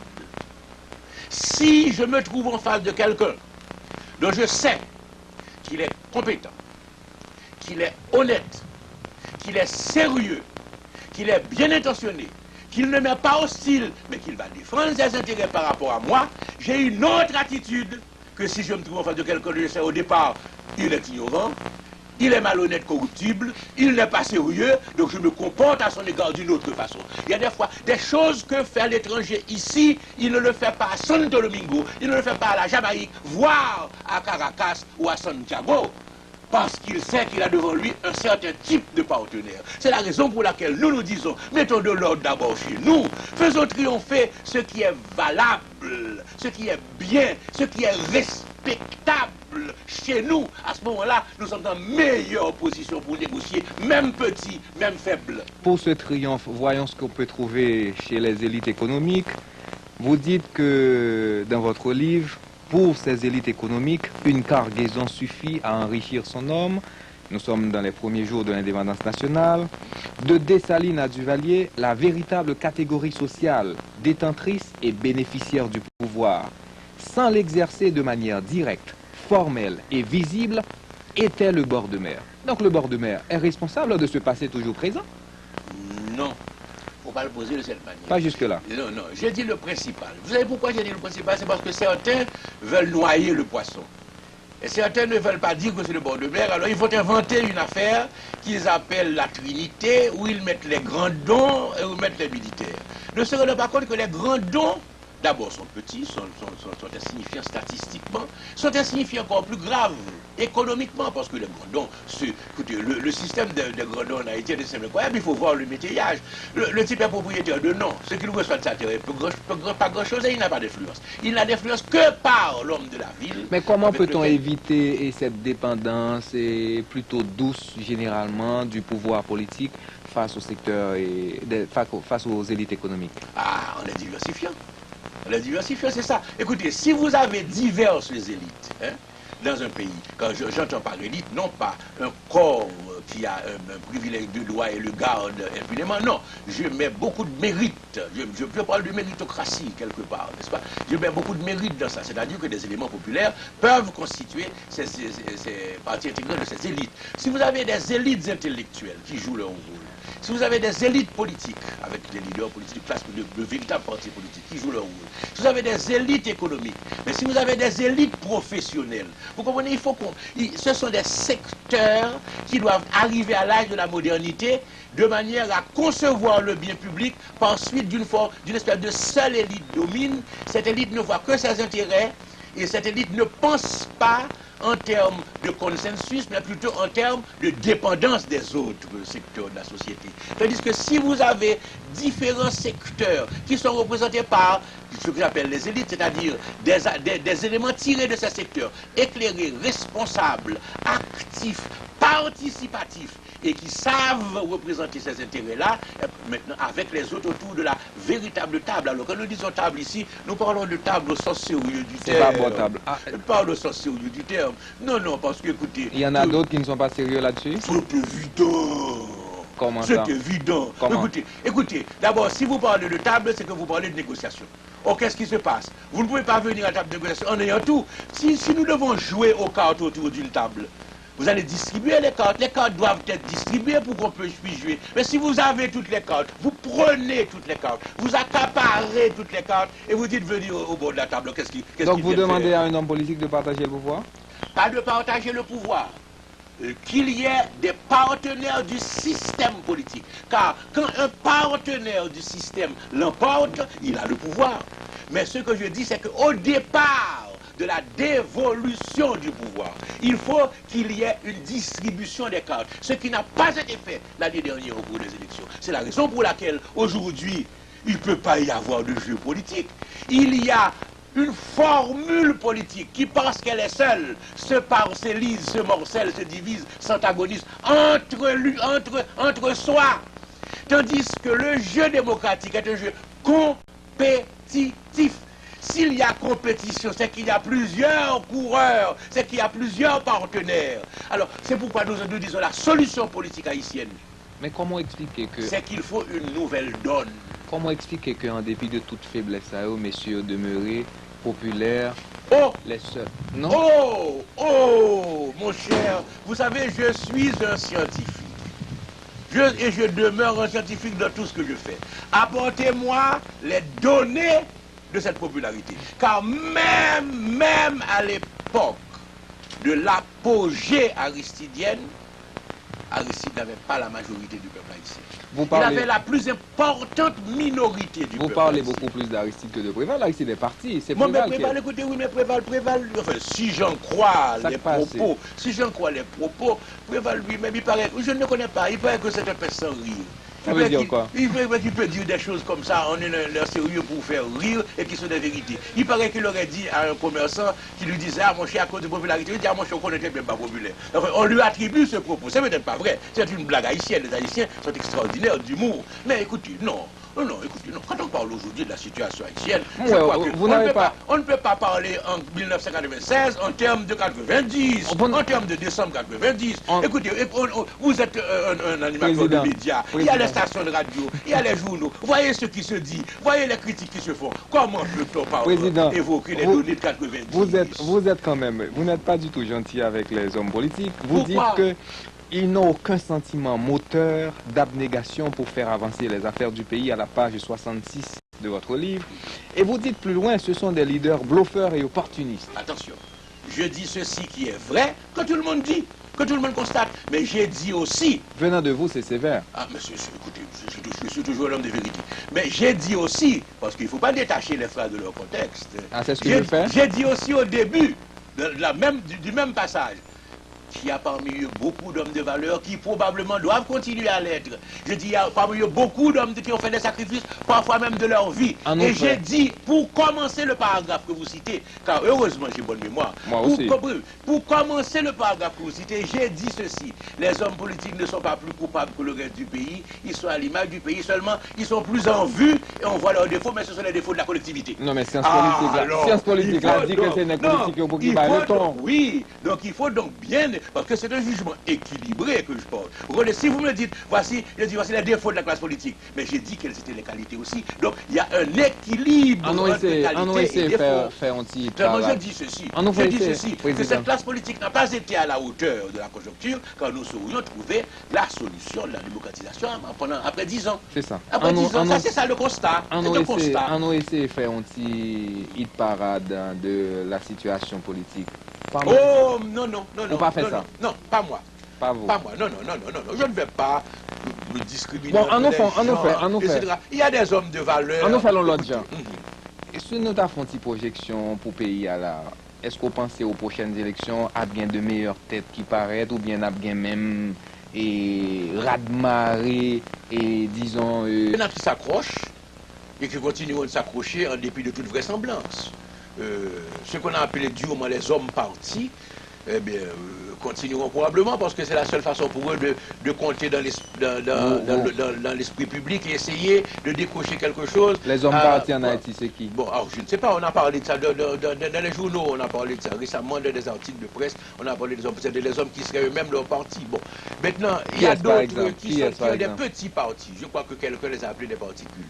Si je me trouve en face de quelqu'un dont je sais qu'il est compétent, qu'il est honnête, qu'il est sérieux, qu'il est bien intentionné, qu'il ne m'est pas hostile, mais qu'il va défendre ses intérêts par rapport à moi, j'ai une autre attitude que si je me trouve en face de quelqu'un dont je sais au départ, il est ignorant, il est malhonnête, corruptible, il n'est pas sérieux, donc je me comporte à son égard d'une autre façon. Il y a des fois des choses que fait l'étranger ici, il ne le fait pas à Santo Domingo, il ne le fait pas à la Jamaïque, voire à Caracas ou à Santiago, parce qu'il sait qu'il a devant lui un certain type de partenaire. C'est la raison pour laquelle nous nous disons, mettons de l'ordre d'abord chez nous, faisons triompher ce qui est valable, ce qui est bien, ce qui est respectable chez nous. À ce moment-là, nous sommes en meilleure position pour négocier, même petit, même faible. Pour ce triomphe, voyons ce qu'on peut trouver chez les élites économiques. Vous dites que dans votre livre, pour ces élites économiques, une cargaison suffit à enrichir son homme. Nous sommes dans les premiers jours de l'indépendance nationale. De Dessalines à Duvalier, la véritable catégorie sociale, détentrice et bénéficiaire du pouvoir, sans l'exercer de manière directe, formelle et visible, était le bord de mer. Donc le bord de mer est responsable de ce passé toujours présent? Non. Il ne faut pas le poser de cette manière. Pas jusque-là. Non, non, j'ai dit le principal. Vous savez pourquoi j'ai dit le principal? C'est parce que certains veulent noyer le poisson. Et certains ne veulent pas dire que c'est le bord de mer. Alors ils vont inventer une affaire qu'ils appellent la Trinité, où ils mettent les grands dons et où ils mettent les militaires. Ne se rendent pas compte que les grands dons, d'abord, sont petits, sont insignifiants statistiquement, sont insignifiants encore plus graves économiquement, parce que les grands dons, écoutez, le système des grands dons en Haïti est de simple incroyable, il faut voir le métayage. Le type est propriétaire de nom, ce qu'il reçoit de sa terre, pas grand-chose et il n'a pas d'influence. Il n'a d'influence que par l'homme de la ville. Mais comment peut-on éviter cette dépendance plutôt douce, généralement, du pouvoir politique face au secteur et face aux élites économiques? Ah, en les diversifiant. La diversification, c'est ça. Écoutez, si vous avez diverses élites dans un pays, quand j'entends par élite, non pas un corps qui a un privilège de droit et le garde impunément, non. Je mets beaucoup de mérite. Je parle de méritocratie quelque part, n'est-ce pas? Je mets beaucoup de mérite dans ça. C'est-à-dire que des éléments populaires peuvent constituer ces parties intégrales de ces élites. Si vous avez des élites intellectuelles qui jouent leur rôle, si vous avez des élites politiques, avec des leaders politiques, de véritables partis politiques qui jouent leur rôle, si vous avez des élites économiques, mais si vous avez des élites professionnelles, vous comprenez, ce sont des secteurs qui doivent arriver à l'âge de la modernité de manière à concevoir le bien public par suite d'une espèce de seule élite domine. Cette élite ne voit que ses intérêts et cette élite ne pense pas en termes de consensus, mais plutôt en termes de dépendance des autres secteurs de la société. Tandis que si vous avez différents secteurs qui sont représentés par ce que j'appelle les élites, c'est-à-dire des éléments tirés de ces secteurs, éclairés, responsables, actifs, participatifs, et qui savent représenter ces intérêts-là, maintenant avec les autres autour de la véritable table. Alors quand nous disons table ici, nous parlons de table au sens sérieux du terme. C'est pas bon table. Pas au sens sérieux du terme. Non, non, parce que écoutez... Il y en a d'autres qui ne sont pas sérieux là-dessus? C'est évident. Comment ça? C'est évident. Comment? Écoutez, d'abord, si vous parlez de table, c'est que vous parlez de négociation. Or, qu'est-ce qui se passe? Vous ne pouvez pas venir à la table de négociation en ayant tout. Si nous devons jouer aux cartes autour d'une table, vous allez distribuer les cartes. Les cartes doivent être distribuées pour qu'on puisse jouer. Mais si vous avez toutes les cartes, vous prenez toutes les cartes, vous accaparez toutes les cartes et vous dites venir au bord de la table. Donc vous demandez à un homme politique de partager le pouvoir? Pas de partager le pouvoir. Qu'il y ait des partenaires du système politique. Car quand un partenaire du système l'emporte, il a le pouvoir. Mais ce que je dis, c'est qu'au départ de la dévolution du pouvoir, il faut qu'il y ait une distribution des cartes, ce qui n'a pas été fait l'année dernière au cours des élections. C'est la raison pour laquelle aujourd'hui, il ne peut pas y avoir de jeu politique. Il y a une formule politique qui, parce qu'elle est seule, se parcellise, se morcelle, se divise, s'antagonise entre soi. Tandis que le jeu démocratique est un jeu compétitif. S'il y a compétition, c'est qu'il y a plusieurs coureurs, c'est qu'il y a plusieurs partenaires. Alors, c'est pourquoi nous disons la solution politique haïtienne. Mais comment expliquer que... C'est qu'il faut une nouvelle donne. Comment expliquer qu'en dépit de toute faiblesse à eux, messieurs demeurés, populaires, les seuls... Non? Oh, mon cher, vous savez, je suis un scientifique. Et je demeure un scientifique dans tout ce que je fais. Apportez-moi les données de cette popularité. Car même à l'époque de l'apogée aristidienne, Aristide n'avait pas la majorité du peuple haïtien. Vous Il parlez, avait la plus importante minorité du vous peuple parlez haïtien. beaucoup plus d'Aristide que de Préval. Aristide est parti, c'est Moi, mais Préval qui Préval, est... écoutez, oui, mais Préval, enfin, si j'en crois Ça les passe, propos, si j'en crois les propos, Préval lui-même, il paraît, je ne le connais pas, il paraît que c'est un peu sans rire. Ça veut dire quoi? Il peut dire des choses comme ça, on est leur sérieux pour faire rire et qui sont des vérités. Il paraît qu'il aurait dit à un commerçant qui lui disait, ah mon cher, à cause de popularité, il dit, ah mon cher, on connaît bien pas populaire. Enfin, on lui attribue ce propos. C'est peut-être pas vrai. C'est une blague haïtienne. Les Haïtiens sont extraordinaires d'humour. Mais écoutez, non. Non, écoutez, non. Quand on parle aujourd'hui de la situation haïtienne, je crois que on ne peut pas parler en 1996 en termes de 90, en termes de décembre 90. Écoutez, vous êtes un animateur de médias, il y a les stations de radio, il y a les journaux. Voyez ce qui se dit, voyez les critiques qui se font. Comment peut-on parler, évoquer les données de 90? Vous êtes quand même, vous n'êtes pas du tout gentil avec les hommes politiques. Vous dites que ils n'ont aucun sentiment moteur d'abnégation pour faire avancer les affaires du pays à la page 66 de votre livre. Et vous dites plus loin, ce sont des leaders bluffeurs et opportunistes. Attention, je dis ceci qui est vrai, que tout le monde dit, que tout le monde constate. Mais j'ai dit aussi... Venant de vous, c'est sévère. Ah, mais écoutez, je suis toujours l'homme de vérité. Mais j'ai dit aussi, parce qu'il ne faut pas détacher les phrases de leur contexte. Ah, c'est ce que je fais. J'ai dit aussi au début du même passage, qu'il y a parmi eux beaucoup d'hommes de valeur qui probablement doivent continuer à l'être. Je dis, il y a parmi eux beaucoup d'hommes qui ont fait des sacrifices, parfois même de leur vie. Et j'ai dit, pour commencer le paragraphe que vous citez, car heureusement j'ai bonne mémoire, pour commencer le paragraphe que vous citez, j'ai dit ceci: les hommes politiques ne sont pas plus coupables que le reste du pays, ils sont à l'image du pays, seulement ils sont plus en vue et on voit leurs défauts, mais ce sont les défauts de la collectivité. Non, mais science politique a dit que c'est une politique pour qui va le ton. Oui, donc il faut donc bien... Parce que c'est un jugement équilibré que je porte. Regardez, si vous me dites, voici les défauts de la classe politique, mais j'ai dit quelles étaient les qualités aussi. Donc il y a un équilibre entre qualité et défaut. Je dis ceci, que cette classe politique n'a pas été à la hauteur de la conjoncture quand nous saurions trouver la solution de la démocratisation après 10 ans. C'est ça. Après 10 ans, ça c'est ça le constat. On a essayé de faire un petit hit parade de la situation politique. Oh, non. On pas fait ça. Non, pas moi. Pas vous. Pas moi. Non. Je ne vais pas me discriminer. Bon, on nous fait. Il y a des hommes de valeur. On nous fait l'autre genre. Et si nous avons une projection pour le pays, est-ce qu'on pense aux prochaines élections à bien de meilleures têtes qui paraissent ou bien à bien même raz-de-marée et disons... Il y en a qui s'accrochent et qui continueront de s'accrocher en dépit de toute vraisemblance. Ce qu'on a appelé durement les hommes partis, eh bien, continueront probablement parce que c'est la seule façon pour eux de compter dans l'esprit public et essayer de décrocher quelque chose. Les hommes partis en Haïti, c'est qui? Bon, alors je ne sais pas, on a parlé de ça dans les journaux, on a parlé de ça récemment dans des articles de presse, on a parlé des hommes qui seraient eux-mêmes leur parti. Bon, maintenant, il y a d'autres qui ont des petits partis. Je crois que quelqu'un les a appelés des particules,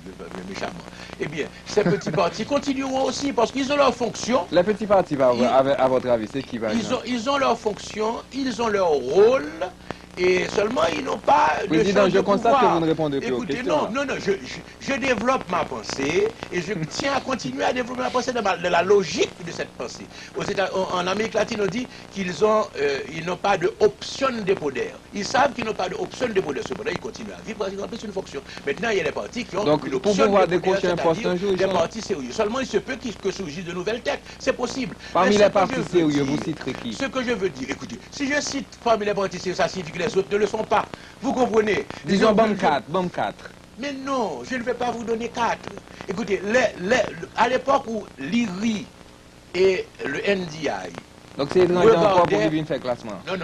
méchamment. Eh bien, ces petits partis continueront aussi parce qu'ils ont leur fonction. Les petits partis, à votre avis, c'est qui va? Ils ont leur fonction, ils ont leur rôle, et seulement ils n'ont pas de Président, champ de je constate pouvoir. que vous ne répondez plus aux questions. Non, je développe ma pensée, et je tiens à continuer à développer ma pensée de la logique de cette pensée. En Amérique latine, on dit qu'ils n'ont pas de option de poder. Ils savent qu'ils n'ont pas d'option de poder. Cependant, ils continuent à vivre parce qu'ils ont plus une fonction. Maintenant, il y a des partis qui ont une option de poder. Donc, pour pouvoir décrocher un poste un jour, des partis sérieux. Seulement, il se peut que surgissent de nouvelles têtes. C'est possible. Parmi les partis sérieux, vous citerez qui? Ce que je veux dire, écoutez, si je cite parmi les partis sérieux, ça signifie que les autres ne le sont pas. Vous comprenez? Disons BAM 4. Mais non, je ne vais pas vous donner 4. Écoutez, à l'époque où l'IRI et le NDI... Donc c'est étranger encore pour qu'il vienne faire classement? Non,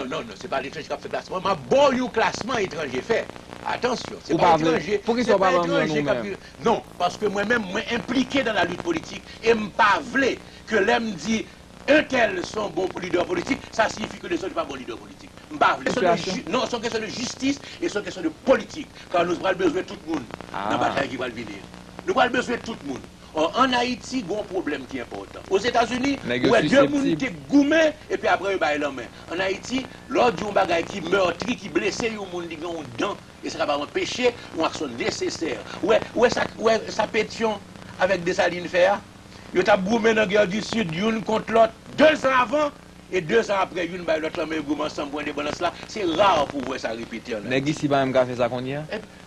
c'est pas l'étranger qui a fait classement. Mais bon, il y a classement étranger fait. Attention, c'est pas étranger. Pour qu'ils soient pas étranger nous-mêmes? Non, parce que moi-même, moi impliqué dans la lutte politique, et me pas voulu que l'homme dit un tel sont bons leaders politiques, ça signifie que les autres ne sont pas bons leaders politiques. Non, c'est une question de justice et c'est une question de politique. Car nous avons besoin de tout le monde dans la bataille qui va venir. Nous avons besoin de tout le monde. En Haïti, il y a un problème qui est important. Aux États-Unis, il y a deux personnes qui gourmets et puis après, ils ont main. En Haïti, lors d'un bagage qui meurtri, qui blessé, il y a un monde qui ont dents et ça va empêcher une action nécessaire. Ouais, ça pétition avec des salines fer. Il y a gourmet dans la guerre du Sud, l'une contre l'autre, 2 ans avant. et 2 ans après, une baille l'autre, mais gourmand sans point de balance là, c'est rare pour voir ça répéter. Mais ici, pas même fait ça qu'on y a.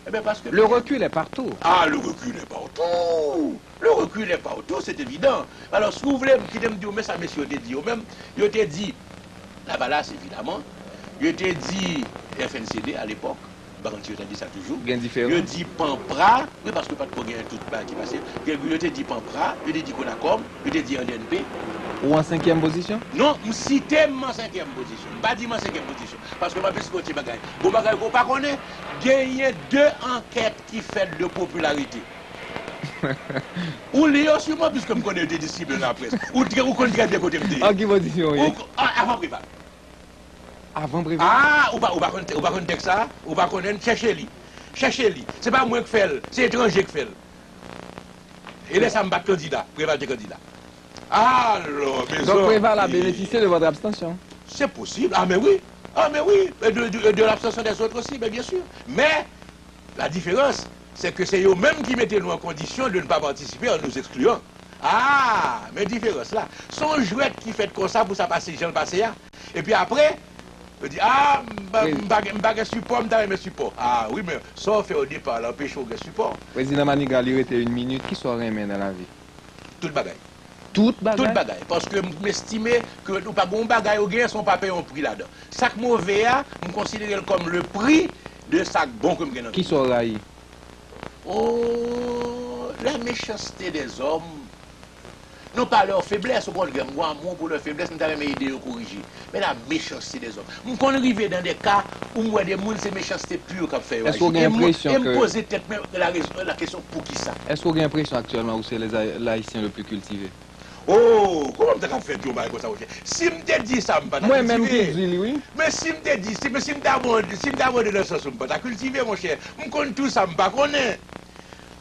Eh bien, parce que Le recul est partout. ah, le recul est partout. Le recul est partout, c'est évident. Alors, si vous voulez, qui me dit, mais ça, monsieur, te dit, même, il te dit, la balance, évidemment, il te dit FNCD à l'époque, par contre, je te dis ça toujours. Bien différent. Il dit Pampra, oui, parce que pas de problème, tout bas qui passe. Il te dit Pampra, il te dit Conacom, il te dit NDNP. Ou en 5e position? Non, je cite en 5e position. Pas dire en 5e position. Parce que je ne sais pas si bagaille. Bon bagaille, vous ne connaissez pas, il y a 2 enquêtes qui font de popularité. Ou les sûrement, puisque je connais des disciples dans la presse. Ou connaissez bien des côtés. En quelle position? Avant Préval. Avant Préval? Ah, ou pas connaître ça, ou pas connaître, cherchez-les. Cherchez-les. Ce n'est pas moi qui fais, c'est l'étranger qui fait. Et laissez me battre candidat, Préval des candidats. Alors, mais donc Préval a bénéficié de votre abstention? C'est possible. Ah, mais oui. Ah, mais oui. Et de l'abstention des autres aussi, mais bien sûr. Mais la différence, c'est que c'est eux-mêmes qui mettaient nous en condition de ne pas participer en nous excluant. Ah, mais différence là. Son jouet qui fait comme ça pour ça passer, j'en passe là. Et puis après, je dis, ah, je support, je support. Ah oui, mais ça on fait au départ, l'empêche au support. Président Manigal, il était une minute, qui soit rien dans la vie? Tout le bagaille. Toute bagaille? Toute bagaille. Parce que je m'estime que nous pas bon bagaille au gain, son pas payé un prix là-dedans. Sac mauvais, je considère comme le prix de sac bon comme gain. Qui soit raillé? Oh, la méchanceté des hommes. Non pas leur faiblesse, au point de moi, pour leur faiblesse, nous avons aidé à corriger. Mais la méchanceté des hommes. Nous qu'on arrive dans des cas où moi des gens, c'est méchanceté pure qu'on fait. Est-ce qu'on a l'impression que... Et me poser peut-être la question pour qui ça? Est-ce qu'on a l'impression actuellement où c'est les Haïtiens le plus cultivés? Oh, comment tu as fait du mal comme ça? Si je te dis ça, je ne pas cultiver. Moi-même qui dis oui. Mais si je te dis, si je t'abonne dans le sens où je ne pas cultiver, mon cher, je connais tout ça, je ne pas connais.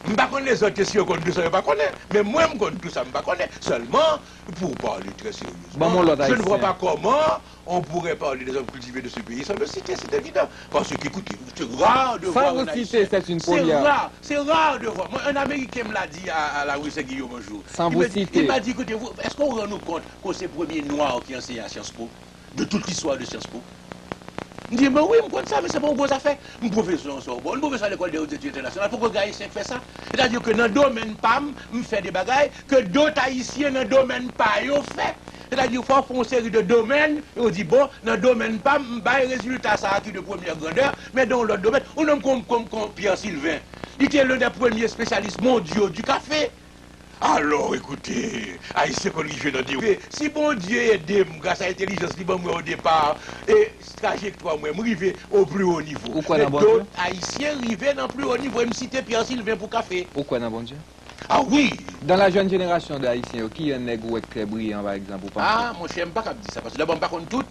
Je ne sais pas les autres si on connaît tout ça, je ne pas connais. Mais moi, je connais tout ça, je ne pas connais. Seulement, pour parler très sérieusement, je ne vois pas comment on pourrait parler des hommes cultivés de ce pays sans le citer, c'est évident. Parce que, écoutez, c'est rare de voir. Sans vous citer, c'est une première. C'est rare de voir. Moi, un Américain me l'a dit à la rue Saint-Guillaume un jour. Sans vous citer. Il m'a dit, écoutez, est-ce qu'on rend nous compte que c'est le premier noir qui enseigne à Sciences Po, de toute l'histoire de Sciences Po? Je dis, mais oui, je compte ça, mais c'est pas une bonne affaire. Je professeur en Sorbonne, je professeur à l'école des hautes études internationales. Pourquoi les Haïtiens font ça? C'est-à-dire que dans le domaine PAM, je fais des bagailles que d'autres Haïtiens dans le domaine PAM, ils fait. C'est-à-dire qu'il faut faire une série de domaines, et on dit, bon, dans le domaine PAM, je vais résultat ça acquis de première grandeur, mais dans l'autre domaine, on nomme comme Pierre Sylvain. Il était l'un des premiers spécialistes mondiaux du café. Alors, écoutez, Haïtien qu'on arrive dans dire, si bon Dieu aide grâce à l'intelligence qui bon au départ, et trajectoire, moi, arrive au plus haut niveau. Pourquoi dans bon Dieu? Haïtiens arrivent dans le plus haut niveau, et me citer Pierre Sylvain pour café. Pourquoi dans bon Dieu? Ah oui! Dans la jeune génération d'Haïtiens, qui est un nègre très brillant, par exemple, ou pas? Ah, mon cher, je ne pas dire ça, parce que d'abord, par contre, tout,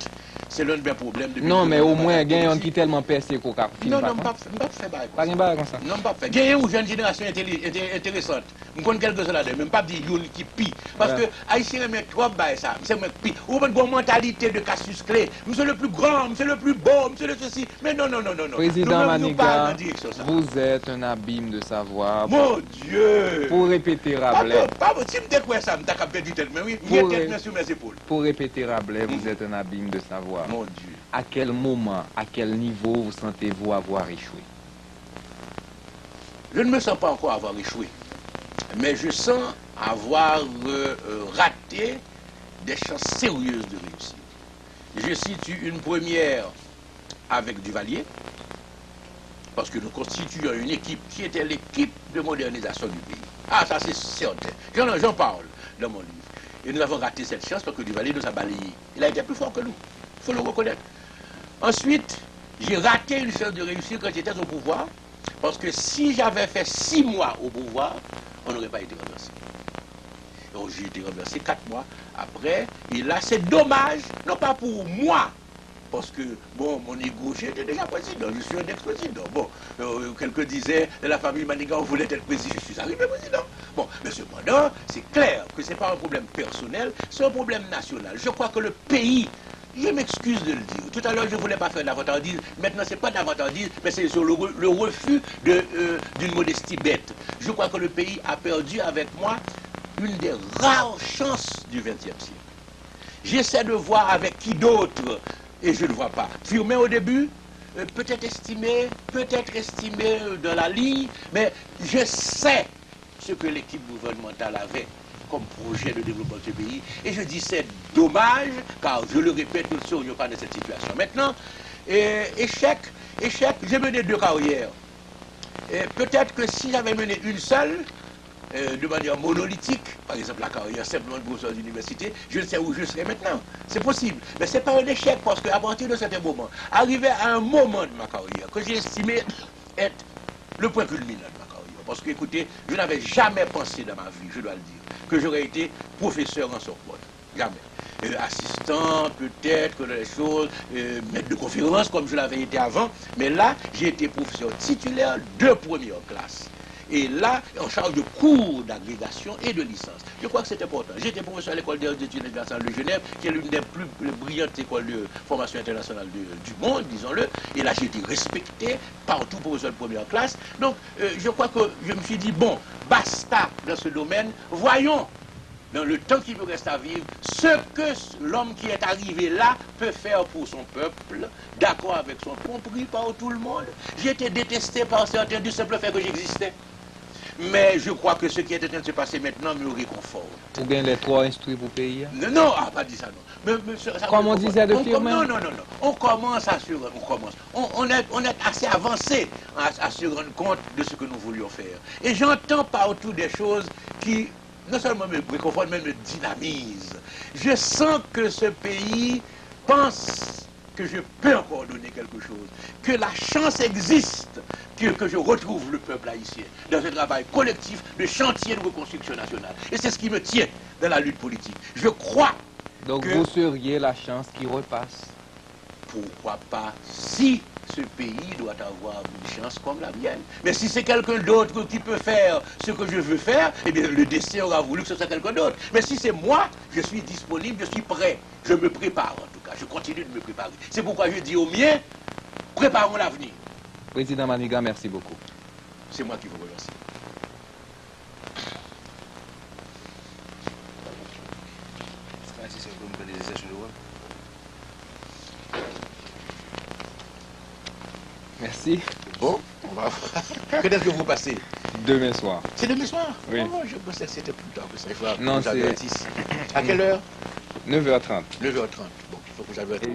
c'est l'un de mes problèmes. Non, mais au moins, il y a un qui est tellement percé qu'on a fini. Non, non, je ne pas faire pas comme ça. Non, pas faire. Il y a une jeune génération intéressante. Je connais quelques-uns là-dedans, même pas dire une qui pire. Parce que Haïtien aime trop ça, c'est moi pire. Ou une mentalité de Cassius Clay. Monsieur le plus grand, monsieur le plus beau, monsieur le ceci. Mais non, non, non, non. Président Manigal, vous êtes un abîme de savoir. Mon Dieu! Pour répéter Rabelais. Si je me découvre ça, je me perdu tête, mais oui, tête sur mes épaules. Pour répéter Rabelais, vous êtes un abîme de savoir. Mon Dieu. À quel moment, à quel niveau vous sentez-vous avoir échoué? Je ne me sens pas encore avoir échoué, mais je sens avoir raté des chances sérieuses de réussir. Je situe une première avec Duvalier, parce que nous constituons une équipe qui était l'équipe de modernisation du pays. Ah, ça c'est certain. J'en parle dans mon livre. Et nous avons raté cette chance parce que Duvalier nous a balayé. Il a été plus fort que nous. Il faut le reconnaître. Ensuite, j'ai raté une chance de réussir quand j'étais au pouvoir, parce que si j'avais fait 6 mois au pouvoir, on n'aurait pas été renversé. Donc j'ai été renversé 4 mois après. Et là, c'est dommage, non pas pour moi, parce que, bon, mon égo, j'étais déjà président, je suis un ex-président. Bon, quelqu'un disaient, de la famille Manigal, on voulait être président, je suis arrivé président. Bon, mais cependant, c'est clair que ce n'est pas un problème personnel, c'est un problème national. Je crois que le pays, je m'excuse de le dire, tout à l'heure je ne voulais pas faire d'avantardise, maintenant ce n'est pas d'avantardise, mais c'est sur le refus d'une modestie bête. Je crois que le pays a perdu avec moi une des rares chances du XXe siècle. J'essaie de voir avec qui d'autre, et je ne vois pas. Firmin au début, peut-être estimé dans la ligne, mais je sais ce que l'équipe gouvernementale avait comme projet de développement de ce pays. Et je dis c'est dommage, car je le répète, nous ne serions pas dans cette situation. Maintenant, échec, j'ai mené 2 carrières. Peut-être que si j'avais mené une seule, de manière monolithique, par exemple la carrière simplement de professeur d'université, je ne sais où je serais maintenant. C'est possible. Mais ce n'est pas un échec, parce qu'à partir de certain moment, arrivé à un moment de ma carrière que j'ai estimé être le point culminant de ma carrière, parce que, écoutez, je n'avais jamais pensé dans ma vie, je dois le dire, que j'aurais été professeur en Sorbonne. Jamais. Assistant, peut-être, que les choses, maître de conférence, comme je l'avais été avant, mais là, j'ai été professeur titulaire de première classe. Et là, en charge de cours d'agrégation et de licence. Je crois que c'est important. J'étais professeur à l'école des études internationales de Genève, qui est l'une des plus brillantes écoles de formation internationale du monde, disons-le. Et là, j'ai été respecté partout, professeur de première classe. Donc, je crois que je me suis dit, bon, basta dans ce domaine. Voyons, dans le temps qu'il me reste à vivre, ce que l'homme qui est arrivé là peut faire pour son peuple, d'accord avec son, compris par tout le monde. J'ai été détesté par certains du simple fait que j'existais. Mais je crois que ce qui est en train de se passer maintenant me réconforte. Ou bien les 3 instruits pour payer? Non, pas dit ça, non. Comme on disait de Firmin? Non. On commence à se rendre, on est assez avancé à se rendre compte de ce que nous voulions faire. Et j'entends partout des choses qui, non seulement me réconfortent, mais me dynamisent. Je sens que ce pays pense que je peux encore donner quelque chose, que la chance existe, que je retrouve le peuple haïtien dans un travail collectif de chantier de reconstruction nationale. Et c'est ce qui me tient dans la lutte politique. Je crois Donc que... vous seriez la chance qui repasse? Pourquoi pas, si ce pays doit avoir une chance comme la mienne. Mais si c'est quelqu'un d'autre qui peut faire ce que je veux faire, eh bien le destin aura voulu que ce soit quelqu'un d'autre. Mais si c'est moi, je suis disponible, je suis prêt. Je me prépare en tout cas, je continue de me préparer. C'est pourquoi je dis aux miens, préparons l'avenir. Président Maniga, merci beaucoup. C'est moi qui vous remercie. Merci. Bon, on va voir. Quand est-ce que vous passez? Demain soir. C'est demain soir? Oui. Oh, je pensais que c'était plus tard que ça. Il faut Non, que j'avertisse. À quelle heure? 9h30. 9h30. Bon, il faut que j'avertisse.